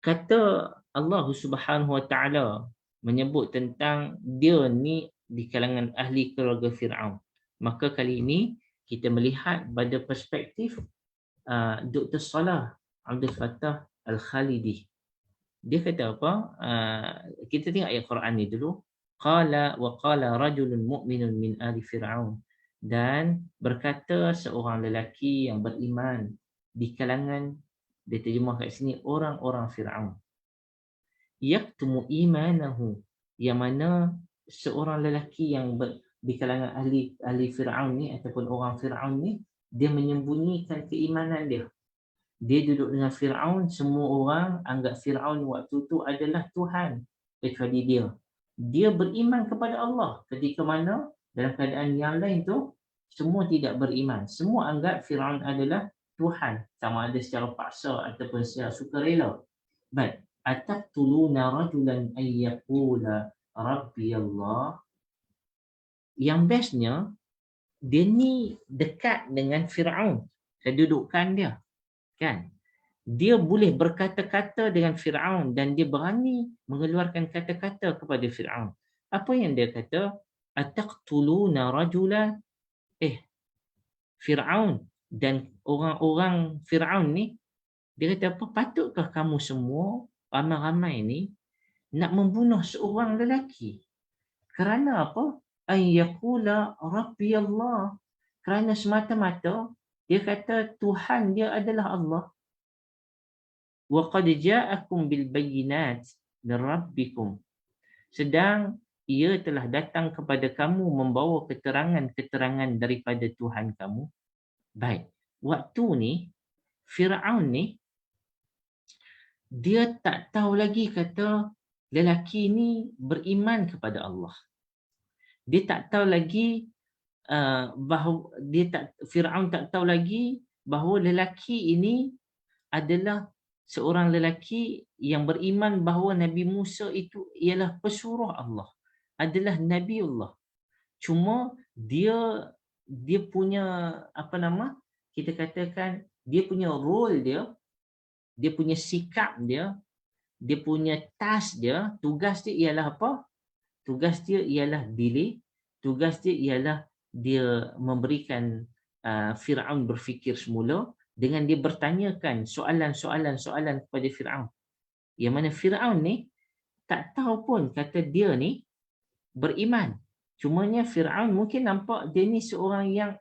Kata Allah Subhanahu wa taala menyebut tentang dia ni di kalangan ahli keluarga Firaun. Maka kali ini kita melihat pada perspektif Dr. Salah Abdul Fattah Al-Khalidi. Dia kata apa? Kita tengok ayat Quran ni dulu. Qala wa qala rajulun mu'minun min ali Fir'aun. Dan berkata seorang lelaki yang beriman di kalangan, dia terjemah kat sini, orang-orang Fir'aun. Yaktumu imanahu. Yang mana seorang lelaki yang di kalangan ahli Fir'aun ni ataupun orang Fir'aun ni, dia menyembunyikan keimanan dia. Dia duduk dengan Fir'aun, semua orang anggap Fir'aun waktu itu adalah Tuhan kecuali dia. Dia beriman kepada Allah ketika mana dalam keadaan yang lain tu semua tidak beriman. Semua anggap Fir'aun adalah Tuhan, sama ada secara paksa ataupun secara sukarela. Baik, ataqtuluna rajulan ay yaqula rabbi Allah. Yang bestnya, dia ni dekat dengan Fir'aun, kedudukan dia, kan? Dia boleh berkata-kata dengan Fir'aun dan dia berani mengeluarkan kata-kata kepada Fir'aun. Apa yang dia kata? Ataqtuluna rajula, Fir'aun dan orang-orang Fir'aun ni, dia kata apa? Patutkah kamu semua ramai-ramai ni nak membunuh seorang lelaki? Kerana apa? Ayyakula Rabbi Allah. Kerana semata-mata dia kata Tuhan dia adalah Allah. Wa qad ja'akum bil bayyinat min rabbikum. Sedang ia telah datang kepada kamu membawa keterangan-keterangan daripada Tuhan kamu. Baik. Waktu ni Fir'aun ni dia tak tahu lagi kata lelaki ni beriman kepada Allah. Dia tak tahu lagi bahawa Fir'aun tak tahu lagi bahawa lelaki ini adalah seorang lelaki yang beriman bahawa Nabi Musa itu ialah pesuruh Allah, adalah Nabiullah. Cuma dia punya kita katakan dia punya role dia punya sikap dia punya task dia, tugas dia ialah apa? Tugas dia ialah delay. Tugas dia ialah dia memberikan Fir'aun berfikir semula dengan dia bertanyakan soalan-soalan kepada Fir'aun. Yang mana Fir'aun ni tak tahu pun kata dia ni beriman. Cumanya Fir'aun mungkin nampak dia ni seorang yang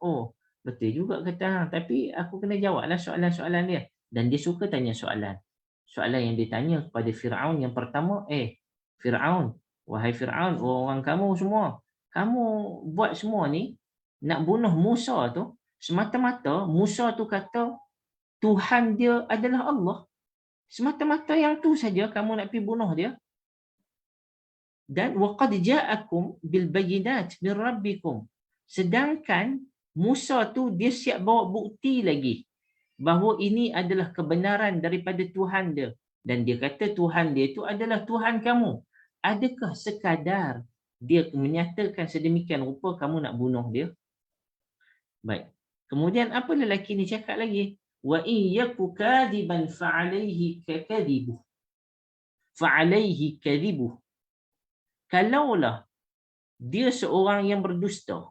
betul juga kata tapi aku kena jawablah soalan-soalan dia. Dan dia suka tanya soalan. Soalan yang dia tanya kepada Fir'aun yang pertama, Fir'aun, Wahai Fir'aun, orang kamu semua, kamu buat semua ni, nak bunuh Musa tu, semata-mata Musa tu kata Tuhan dia adalah Allah. Semata-mata yang tu saja kamu nak pergi bunuh dia. Dan waqad ja'akum bil bayyinat min rabbikum. Sedangkan Musa tu dia siap bawa bukti lagi bahawa ini adalah kebenaran daripada Tuhan dia, dan dia kata Tuhan dia itu adalah Tuhan kamu. Adakah sekadar dia menyatakan sedemikian rupa kamu nak bunuh dia? Baik. Kemudian apa lelaki ni cakap lagi? Wa in yaku kadiban fa'alayhi kadhibuh. Fa'alayhi kadhibuh. Kalaulah dia seorang yang berdusta,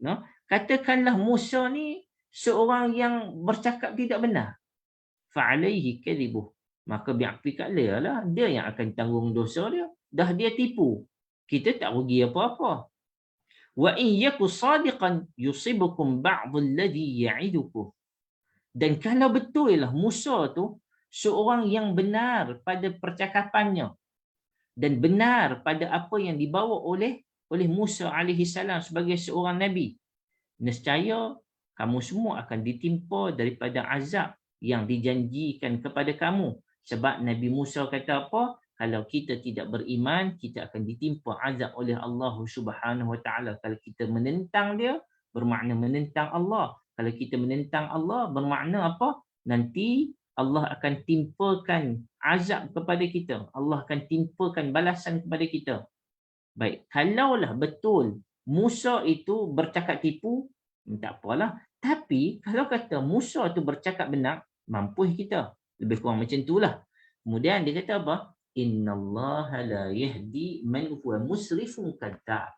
no? Katakanlah Musa ni seorang yang bercakap tidak benar, fa'alayhi kadhibuh, maka bi'afikala lah dia yang akan tanggung dosa dia. Dah dia tipu, kita tak rugi apa-apa. Wa in yaku sadiqan yusibukum ba'dhu alladhi ya'idukum. Dan kalau betul lah Musa tu seorang yang benar pada percakapannya dan benar pada apa yang dibawa oleh Musa alaihi salam sebagai seorang nabi, nescaya kamu semua akan ditimpa daripada azab yang dijanjikan kepada kamu. Sebab Nabi Musa kata apa? Kalau kita tidak beriman, kita akan ditimpa azab oleh Allah Subhanahu Wa Taala. Kalau kita menentang dia, bermakna menentang Allah. Kalau kita menentang Allah, bermakna apa? Nanti Allah akan timpakan azab kepada kita. Allah akan timpakan balasan kepada kita. Baik, kalaulah betul Musa itu bercakap tipu, tak apalah. Tapi kalau kata Musa itu bercakap benar, mampu kita. Lebih kurang macam itulah. Kemudian dia kata apa? Innallaha la yahdi man huwa musrifun kadzdzab.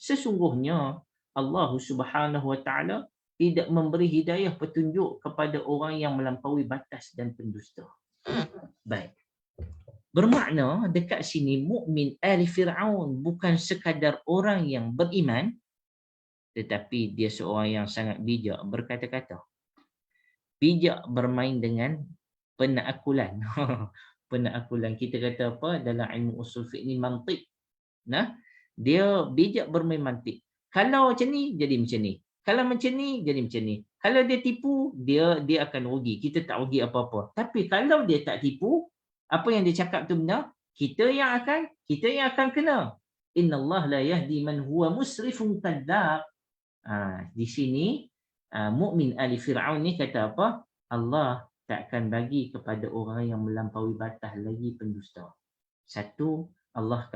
Sesungguhnya Allah Subhanahu Wa Taala tidak memberi hidayah petunjuk kepada orang yang melampaui batas dan pendusta. Baik. Bermakna dekat sini mukmin ahli Fir'aun bukan sekadar orang yang beriman, tetapi dia seorang yang sangat bijak berkata-kata. Bijak bermain dengan penaakulan. Penaakulan, kita kata apa dalam ilmu usul fiqh ni, mantik. Nah, dia bijak bermain mantik. Kalau macam ni jadi macam ni. Kalau macam ni jadi macam ni. Kalau dia tipu, dia akan rugi. Kita tak rugi apa-apa. Tapi kalau dia tak tipu, apa yang dia cakap tu benar, kita yang akan kena. Innallah la yahdi man huwa musrifun kadzdzab. Di sini mukmin ahli Fir'aun ni kata apa? Allah tak akan bagi kepada orang yang melampaui batas lagi pendusta. Satu, Allah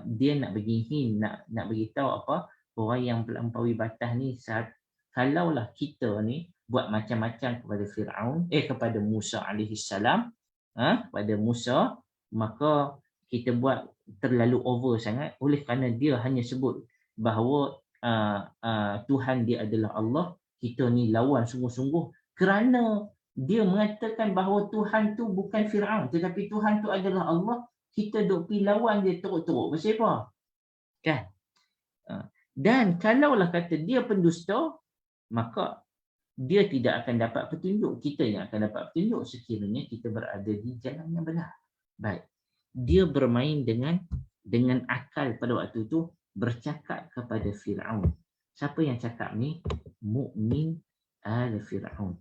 dia nak bagi hint, nak bagi tahu apa? Orang yang melampaui batas ni, kalaulah kita ni buat macam-macam kepada Fir'aun, kepada Musa alaihi salam, pada Musa, maka kita buat terlalu over sangat oleh kerana dia hanya sebut bahawa Tuhan dia adalah Allah. Kita ni lawan sungguh-sungguh kerana dia mengatakan bahawa Tuhan tu bukan Fir'aun, tetapi Tuhan tu adalah Allah. Kita duk pergi lawan dia teruk-teruk. Pasal apa? Kan? Dan kalaulah kata dia pendusta, maka dia tidak akan dapat petunjuk. Kita yang akan dapat petunjuk sekiranya kita berada di jalan yang benar. Baik. Dia bermain dengan akal pada waktu itu, bercakap kepada Fir'aun. Siapa yang cakap ni? Mukmin al-Fir'aun.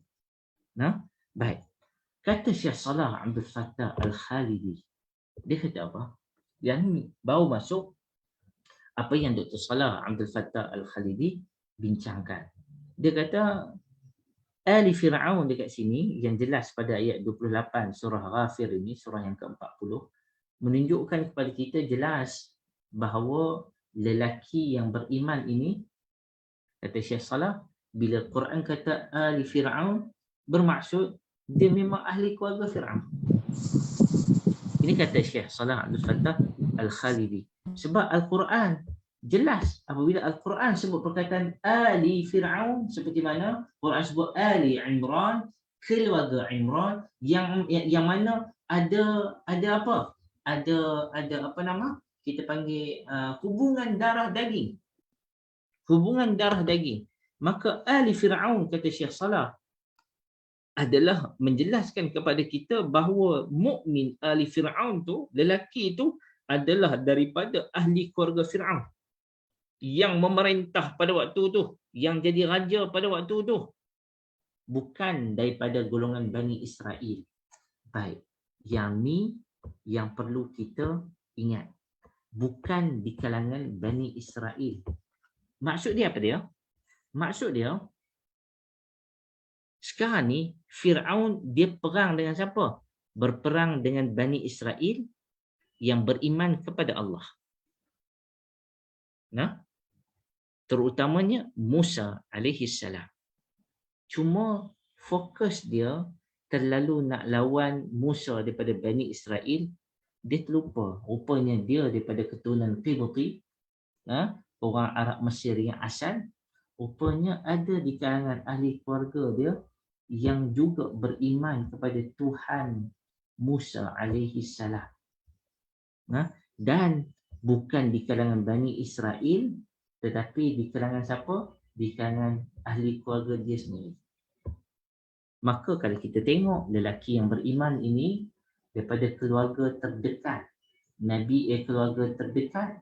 Nah, baik. Kata Syekh Salah Abdul Fattah Al-Khalidi. Dia kata apa? Yang ni baru masuk apa yang Dr. Salah Abdul Fattah Al-Khalidi bincangkan. Dia kata ahli Fir'aun dekat sini yang jelas pada ayat 28 surah Ghafir ini, surah yang ke-40, menunjukkan kepada kita jelas bahawa lelaki yang beriman ini, kata Syekh Salah, bila Quran kata ahli Fir'aun, bermaksud dia memang ahli keluarga Fir'aun. Ini kata Syekh Salah Abdul Fattah Al-Khalidi. Sebab Al-Quran jelas apabila Al-Quran sebut perkataan ahli Fir'aun, seperti mana Quran sebut ahli Imran, keluarga Imran, yang mana ada apa? Ada apa nama? Kita panggil hubungan darah daging. Hubungan darah daging. Maka ahli Fir'aun, kata Syekh Salah, adalah menjelaskan kepada kita bahawa mukmin ahli Fir'aun tu, lelaki itu adalah daripada ahli keluarga Fir'aun yang memerintah pada waktu tu, yang jadi raja pada waktu tu, bukan daripada golongan Bani Israel. Baik, yang ni yang perlu kita ingat. Bukan di kalangan Bani Israel. Maksud dia apa dia? Maksud dia, sekarang ni Fir'aun dia perang dengan siapa? Berperang dengan Bani Israel yang beriman kepada Allah. Nah, terutamanya Musa alaihi salam. Cuma fokus dia terlalu nak lawan Musa daripada Bani Israel, dia terlupa rupanya dia daripada keturunan Qibti, orang Arab Mesir yang asal. Rupanya ada di kalangan ahli keluarga dia yang juga beriman kepada Tuhan Musa alaihi salam. Dan bukan di kalangan Bani Israel, tetapi di kalangan siapa? Di kalangan ahli keluarga dia sendiri. Maka kalau kita tengok lelaki yang beriman ini daripada keluarga terdekat, keluarga terdekat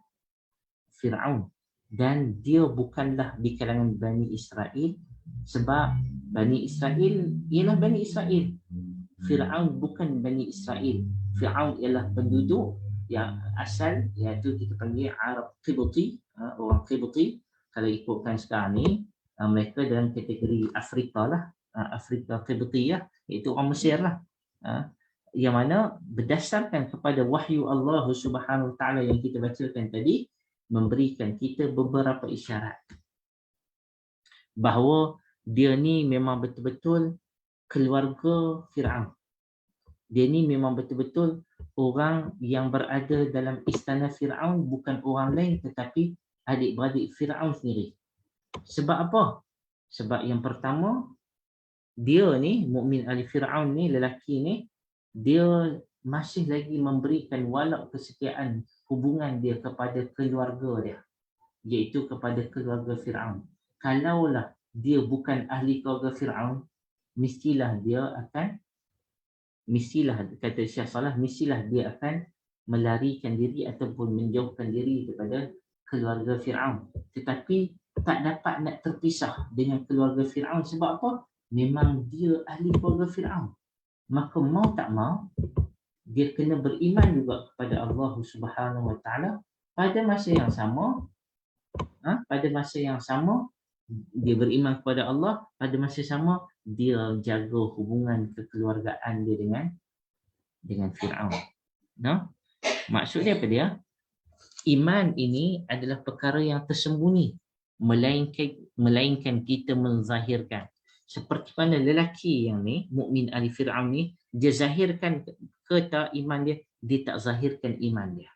Fir'aun, dan dia bukanlah di kalangan Bani Israel, sebab Bani Israel ialah Bani Israel. Fir'aun bukan Bani Israel. Fir'aun ialah penduduk yang asal, iaitu kita panggil Arab Qibti, orang Qibti. Kalau ikutkan sekarang ni, mereka dalam kategori Afrika lah, Afrika Qibtiyah, iaitu orang Mesir lah. Yang mana berdasarkan kepada wahyu Allah Subhanahu Wa Taala yang kita bacakan tadi, memberikan kita beberapa isyarat bahawa dia ni memang betul-betul keluarga Fir'aun. Dia ni memang betul-betul orang yang berada dalam istana Fir'aun, bukan orang lain tetapi adik-beradik Fir'aun sendiri. Sebab apa? Sebab yang pertama, dia ni, mukmin ahli Fir'aun ni, lelaki ni, dia masih lagi memberikan walak kesetiaan hubungan dia kepada keluarga dia, iaitu kepada keluarga Fir'aun. Kalaulah dia bukan ahli keluarga Fir'aun, mestilah kata Syekh Salah, mestilah dia akan melarikan diri ataupun menjauhkan diri daripada keluarga Fir'aun. Tetapi tak dapat nak terpisah dengan keluarga Fir'aun. Sebab apa? Memang dia ahli keluarga Fir'aun. Maka mau tak mau, dia kena beriman juga kepada Allah Subhanahu Wa Taala. Pada masa yang sama, dia beriman kepada Allah. Pada masa sama, dia jaga hubungan kekeluargaan dia dengan Fir'aun. Maksudnya apa dia? Iman ini adalah perkara yang tersembunyi, melainkan kita menzahirkan. Seperti mana lelaki yang ni, mukmin ahli Fir'aun ni, dia zahirkan ke tak iman dia? Dia tak zahirkan iman dia.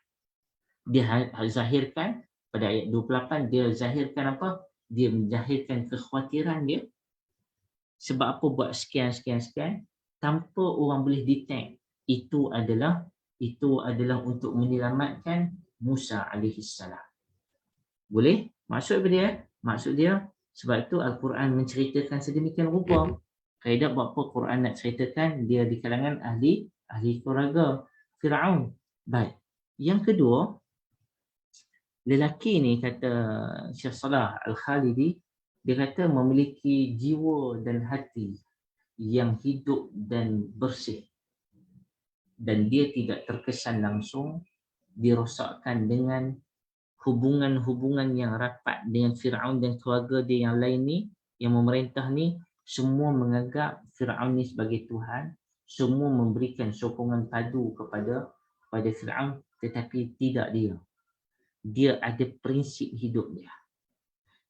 Dia zahirkan, pada ayat 28, dia zahirkan apa? Dia menzahirkan kekhawatiran dia. Sebab apa buat sekian, tanpa orang boleh detect itu adalah untuk menyelamatkan Musa alaihi salam. Boleh? Maksud apa dia? Maksud dia, sebab itu Al-Quran menceritakan sedemikian rupa. Kaedah buat apa Quran nak ceritakan dia di kalangan ahli keluarga Fir'aun. Baik. Yang kedua, lelaki ni, kata Syekh Salah Al-Khalidi, dia kata memiliki jiwa dan hati yang hidup dan bersih. Dan dia tidak terkesan langsung dirosakkan dengan hubungan-hubungan yang rapat dengan Fir'aun dan keluarga dia yang lain ni, yang memerintah ni. Semua menganggap Fir'aun ni sebagai Tuhan. Semua memberikan sokongan padu kepada Fir'aun, tetapi tidak dia. Dia ada prinsip hidup dia.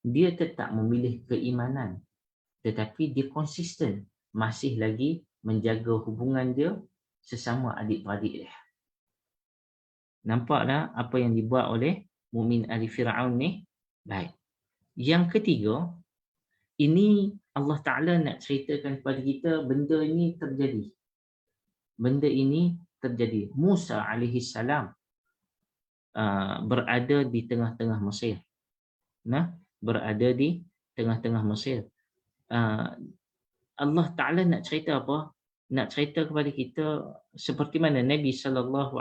Dia tetap memilih keimanan, tetapi dia konsisten, masih lagi menjaga hubungan dia sesama adik-beradik dia. Nampak tak apa yang dibuat oleh mukmin ahli Fir'aun ni? Baik. Yang ketiga, ini Allah Ta'ala nak ceritakan kepada kita benda ini terjadi. Benda ini terjadi. Musa alaihi salam berada di tengah-tengah Mesir. Berada di tengah-tengah Mesir. Allah Ta'ala nak cerita apa? Nak cerita kepada kita seperti mana Nabi SAW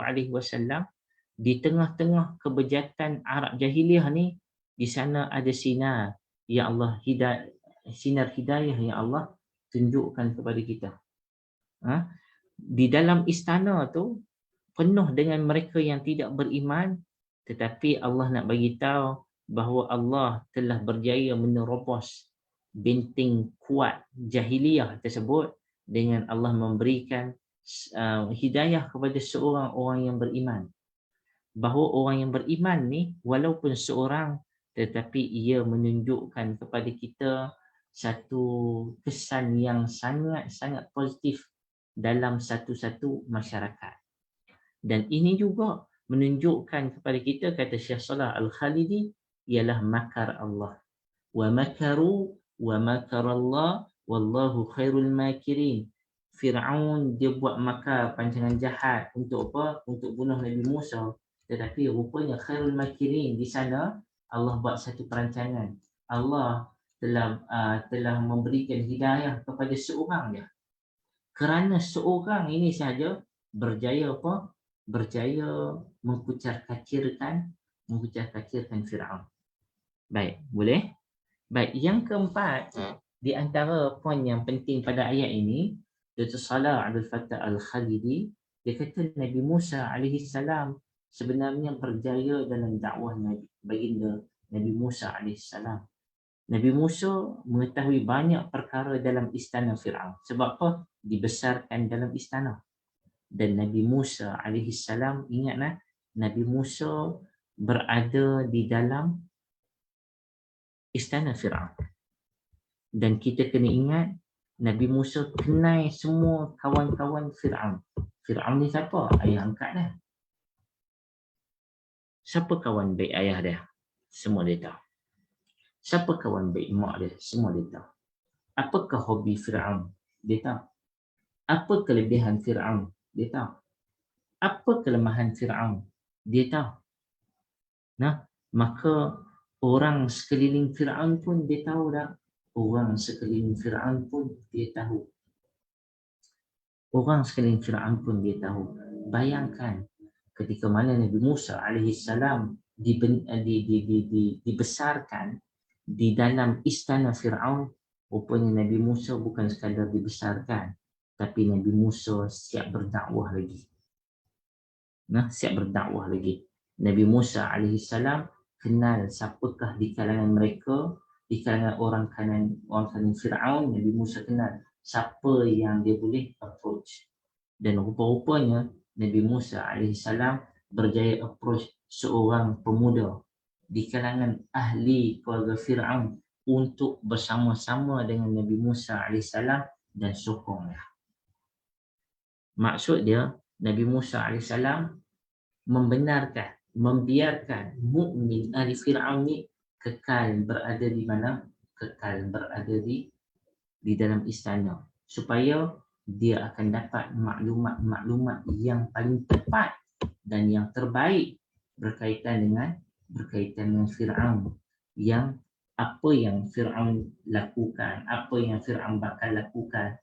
di tengah-tengah kebejatan Arab jahiliah ni, di sana ada sinar yang Allah sinar hidayah yang Allah tunjukkan kepada kita. Di dalam istana tu penuh dengan mereka yang tidak beriman, tetapi Allah nak bagi tahu bahawa Allah telah berjaya menerobos benteng kuat jahiliah tersebut dengan Allah memberikan hidayah kepada seorang orang yang beriman. Bahawa orang yang beriman ni walaupun seorang, tetapi ia menunjukkan kepada kita satu kesan yang sangat-sangat positif dalam satu-satu masyarakat. Dan ini juga menunjukkan kepada kita, kata Syekh Salah Al-Khalidi, ialah makar Allah. Wa makaru wa makarallah wallahu khairul makirin. Fir'aun dia buat makar, pancangan jahat untuk apa? Untuk bunuh Nabi Musa. Tetapi rupanya khairul makirin, di sana Allah buat satu perancangan. Allah telah memberikan hidayah kepada seorang dia. Kerana seorang ini saja berjaya apa? Berjaya mengkucar-kacirkan Fir'aun. Baik, boleh? Baik, yang keempat, di antara poin yang penting pada ayat ini, Dr. Salah Abdul Fattah Al-Khalidi, dia kata Nabi Musa AS sebenarnya berjaya dalam dakwah baginda Nabi Musa AS. Nabi Musa mengetahui banyak perkara dalam istana Fir'aun. Sebab apa? Dibesarkan dalam istana. Dan Nabi Musa AS, ingatlah, Nabi Musa berada di dalam istana Fir'aun. Dan kita kena ingat, Nabi Musa kenal semua kawan-kawan Fir'aun. Fir'aun ni siapa? Ayah angkat dia. Siapa kawan baik ayah dia? Semua dia tahu. Siapa kawan baik mak dia? Semua dia tahu. Apakah hobi Fir'aun? Dia tahu. Apa kelebihan Fir'aun? Dia tahu. Apa kelemahan Fir'aun? Dia tahu. Nah, maka orang sekeliling Fir'aun pun dia tahu dah. Orang sekeliling Fir'aun pun dia tahu. Orang sekeliling Fir'aun pun dia tahu. Bayangkan ketika mana Nabi Musa AS dibesarkan di dalam istana Fir'aun, rupanya Nabi Musa bukan sekadar dibesarkan, tapi Nabi Musa siap berdakwah lagi. Siap berdakwah lagi. Nabi Musa AS kenal siapakah di kalangan mereka, di kalangan orang kanan Fir'aun. Nabi Musa kenal siapa yang dia boleh approach. Dan rupa-rupanya Nabi Musa AS berjaya approach seorang pemuda di kalangan ahli keluarga Fir'aun untuk bersama-sama dengan Nabi Musa AS dan sokongnya. Maksud dia, Nabi Musa AS membiarkan mukmin ahli Fir'aun ni kekal berada di mana? Kekal berada di dalam istana, supaya dia akan dapat maklumat-maklumat yang paling tepat dan yang terbaik berkaitan dengan Fir'aun, yang apa yang Fir'aun lakukan, apa yang Fir'aun bakal lakukan.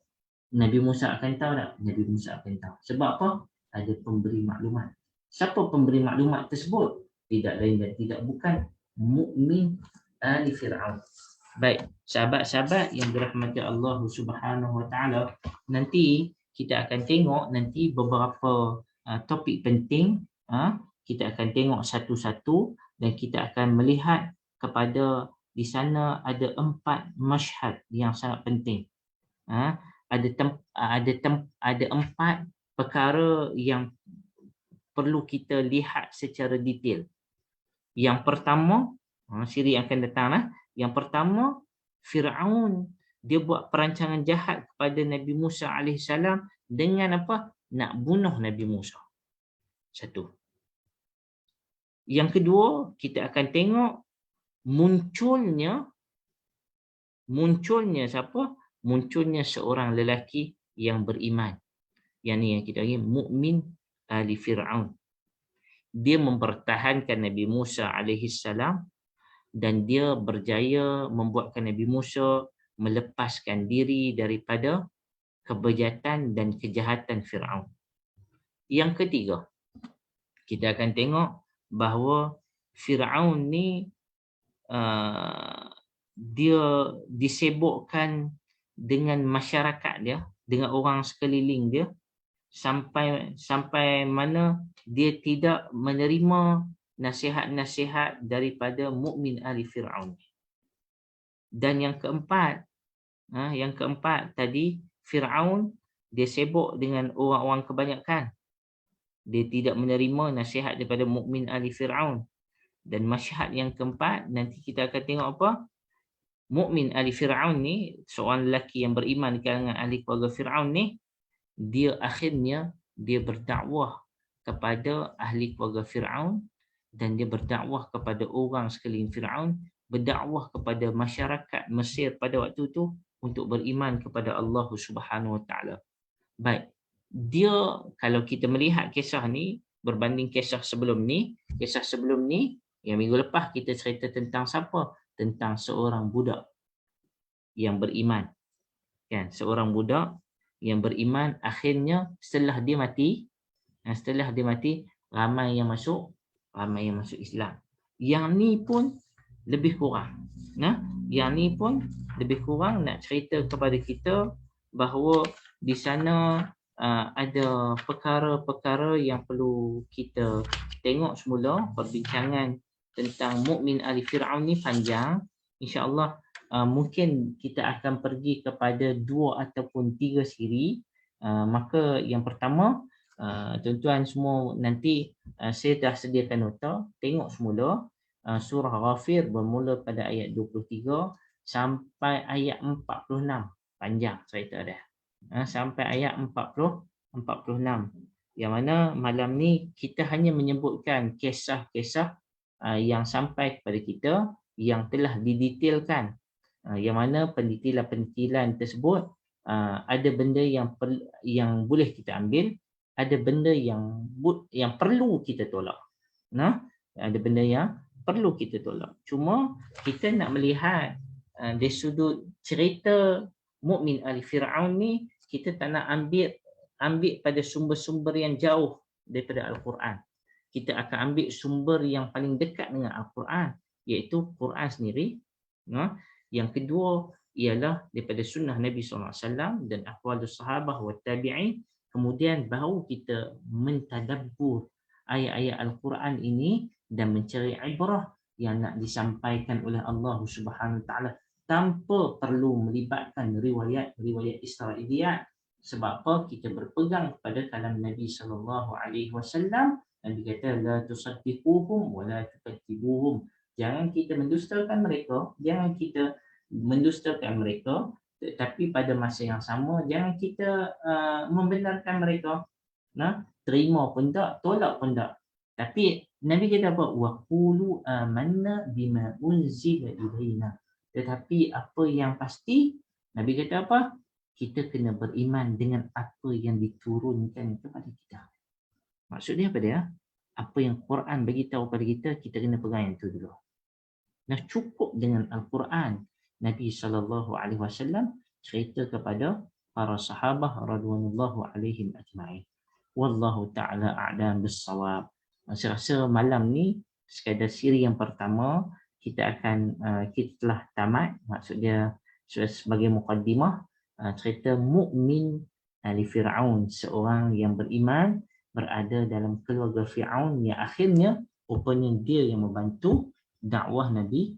Nabi Musa akan tahu tak? Nabi Musa akan tahu. Sebab apa? Ada pemberi maklumat. Siapa pemberi maklumat tersebut? Tidak lain dan tidak bukan mukmin ahli Fir'aun. Baik, sahabat-sahabat yang dirahmati Allah Subhanahu Wa Taala, nanti kita akan tengok nanti beberapa topik penting. Kita akan tengok satu-satu dan kita akan melihat kepada di sana ada 4 masyhad yang sangat penting. Ada 4 perkara yang perlu kita lihat secara detail. Yang pertama, siri yang akan datang lah. Yang pertama, Fir'aun dia buat perancangan jahat kepada Nabi Musa AS dengan apa? Nak bunuh Nabi Musa. Satu. Yang kedua, kita akan tengok munculnya siapa? Munculnya seorang lelaki yang beriman. Yang ni yang kita panggil mukmin ahli Fir'aun. Dia mempertahankan Nabi Musa AS dan dia berjaya membuatkan Nabi Musa melepaskan diri daripada kebejatan dan kejahatan Fir'aun. Yang ketiga, kita akan tengok bahawa Firaun ni dia disibukkan dengan masyarakat dia, dengan orang sekeliling dia, sampai mana dia tidak menerima nasihat-nasihat daripada mukmin ahli Firaun. Dan yang keempat tadi, Firaun dia sibuk dengan orang-orang kebanyakan. Dia tidak menerima nasihat daripada mukmin ahli Firaun. Dan masyhad yang keempat nanti kita akan tengok apa? Mukmin ahli Firaun ni, seorang lelaki yang beriman di kalangan ahli keluarga Firaun ni, dia akhirnya dia berdakwah kepada ahli keluarga Firaun, dan dia berdakwah kepada orang sekeliling Firaun, berdakwah kepada masyarakat Mesir pada waktu itu untuk beriman kepada Allah Subhanahu Wa Taala. Baik, dia kalau kita melihat kisah ni berbanding kisah sebelum ni yang minggu lepas kita cerita tentang siapa? Tentang seorang budak yang beriman. Kan, seorang budak yang beriman akhirnya setelah dia mati ramai yang masuk Islam. Yang ni pun lebih kurang. Yang ni pun lebih kurang nak cerita kepada kita bahawa di sana ada perkara-perkara yang perlu kita tengok semula. Perbincangan tentang mukmin ahli Firaun ni panjang. InsyaAllah mungkin kita akan pergi kepada 2 ataupun 3 siri. Maka yang pertama, tuan-tuan semua nanti saya dah sediakan nota. Tengok semula surah Ghafir bermula pada ayat 23 sampai ayat 46. Panjang cerita dah. Sampai ayat 46. Yang mana malam ni kita hanya menyebutkan kisah-kisah yang sampai kepada kita yang telah didetailkan. Yang mana pendetailan tersebut ada benda yang boleh kita ambil, ada benda yang perlu kita tolak. Ada benda yang perlu kita tolak. Cuma kita nak melihat dari sudut cerita mukmin ahli Firaun ni, kita tak nak ambil pada sumber-sumber yang jauh daripada Al-Quran. Kita akan ambil sumber yang paling dekat dengan Al-Quran, iaitu Quran sendiri. Yang kedua ialah daripada sunnah Nabi SAW dan aqwalus sahabah wa tabi'in. Kemudian baru kita mentadabbur ayat-ayat Al-Quran ini dan mencari ibrah yang nak disampaikan oleh Allah Subhanahu Wa Taala tanpa perlu melibatkan riwayat Israiliyat. Sebab apa? Kita berpegang kepada kalam Nabi SAW. Nabi kata la tusaddiquhum wa la tukadzibuhum. Jangan kita mendustakan mereka, tetapi pada masa yang sama jangan kita membenarkan mereka. Terima pun tak, tolak pun tak. Tapi Nabi kata apa? Wa qulu amanna bima unzila ilaina. Tetapi apa yang pasti, Nabi kata apa? Kita kena beriman dengan apa yang diturunkan kepada kita. Maksudnya apa dia? Apa yang Quran bagi tahu pada kita, kita kena pegang yang itu dulu. Cukup dengan Al-Quran. Nabi SAW cerita kepada para sahabah radhiyallahu alaihim ajma'in. Wallahu ta'ala a'lam bis-shawab. Saya rasa malam ni sekadar siri yang pertama kita telah tamat. Maksudnya sebagai mukaddimah cerita mukmin ahli Firaun, seorang yang beriman berada dalam keluarga Firaun yang akhirnya rupanya dia yang membantu dakwah Nabi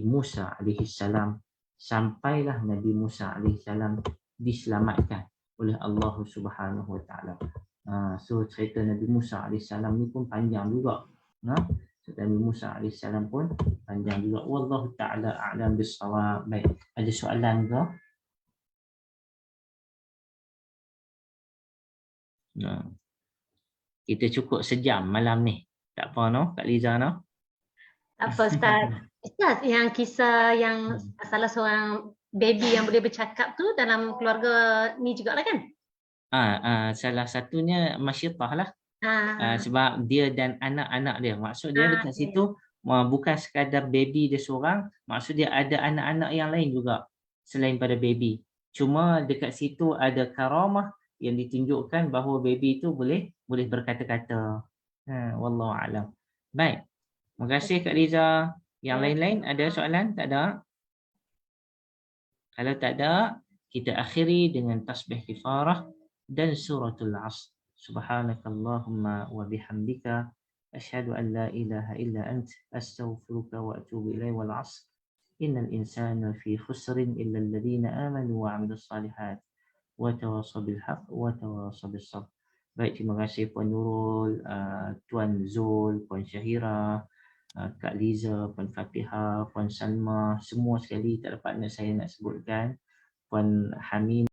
Musa alaihi salam, sampailah Nabi Musa alaihi salam diselamatkan oleh Allah Subhanahu Wa Taala. So cerita Nabi Musa alaihi salam ni pun panjang juga. Cerita Nabi Musa alaihi salam pun panjang juga. Wallahu taala a'lam bis-shawab. Baik, ada soalan ke? Kita cukup sejam malam ni. Tak apa Kak Liza Apa Ustaz? Ustaz, yang kisah yang salah seorang baby yang boleh bercakap tu dalam keluarga ni jugalah kan? Salah satunya Masyitah lah. Sebab dia dan anak-anak dia. Maksud dia dekat situ bukan sekadar baby dia seorang, maksud dia ada anak-anak yang lain juga selain pada baby. Cuma dekat situ ada karamah yang ditunjukkan bahawa baby itu boleh berkata-kata. Wallahu a'lam. Baik. Terima kasih Kak Liza. Yang lain-lain ada soalan? Tak ada? Kalau tak ada, kita akhiri dengan tasbih kifarah dan suratul Asr. Subhanakallahumma wa bihamdika asyhadu an la ilaha illa ant astaghfiruka wa atubu ilaik wal 'asr. Innal insana fi khusrin illa alladhina amanu wa 'amilus salihat wa tawassaw bil haqq wa tawassaw bis sabr. Baik, terima kasih Puan Nurul, Tuan Zul, Puan Syahira, Kak Liza, Puan Fatihah, Puan Salma, semua sekali tak dapat saya nak sebutkan. Puan Hamid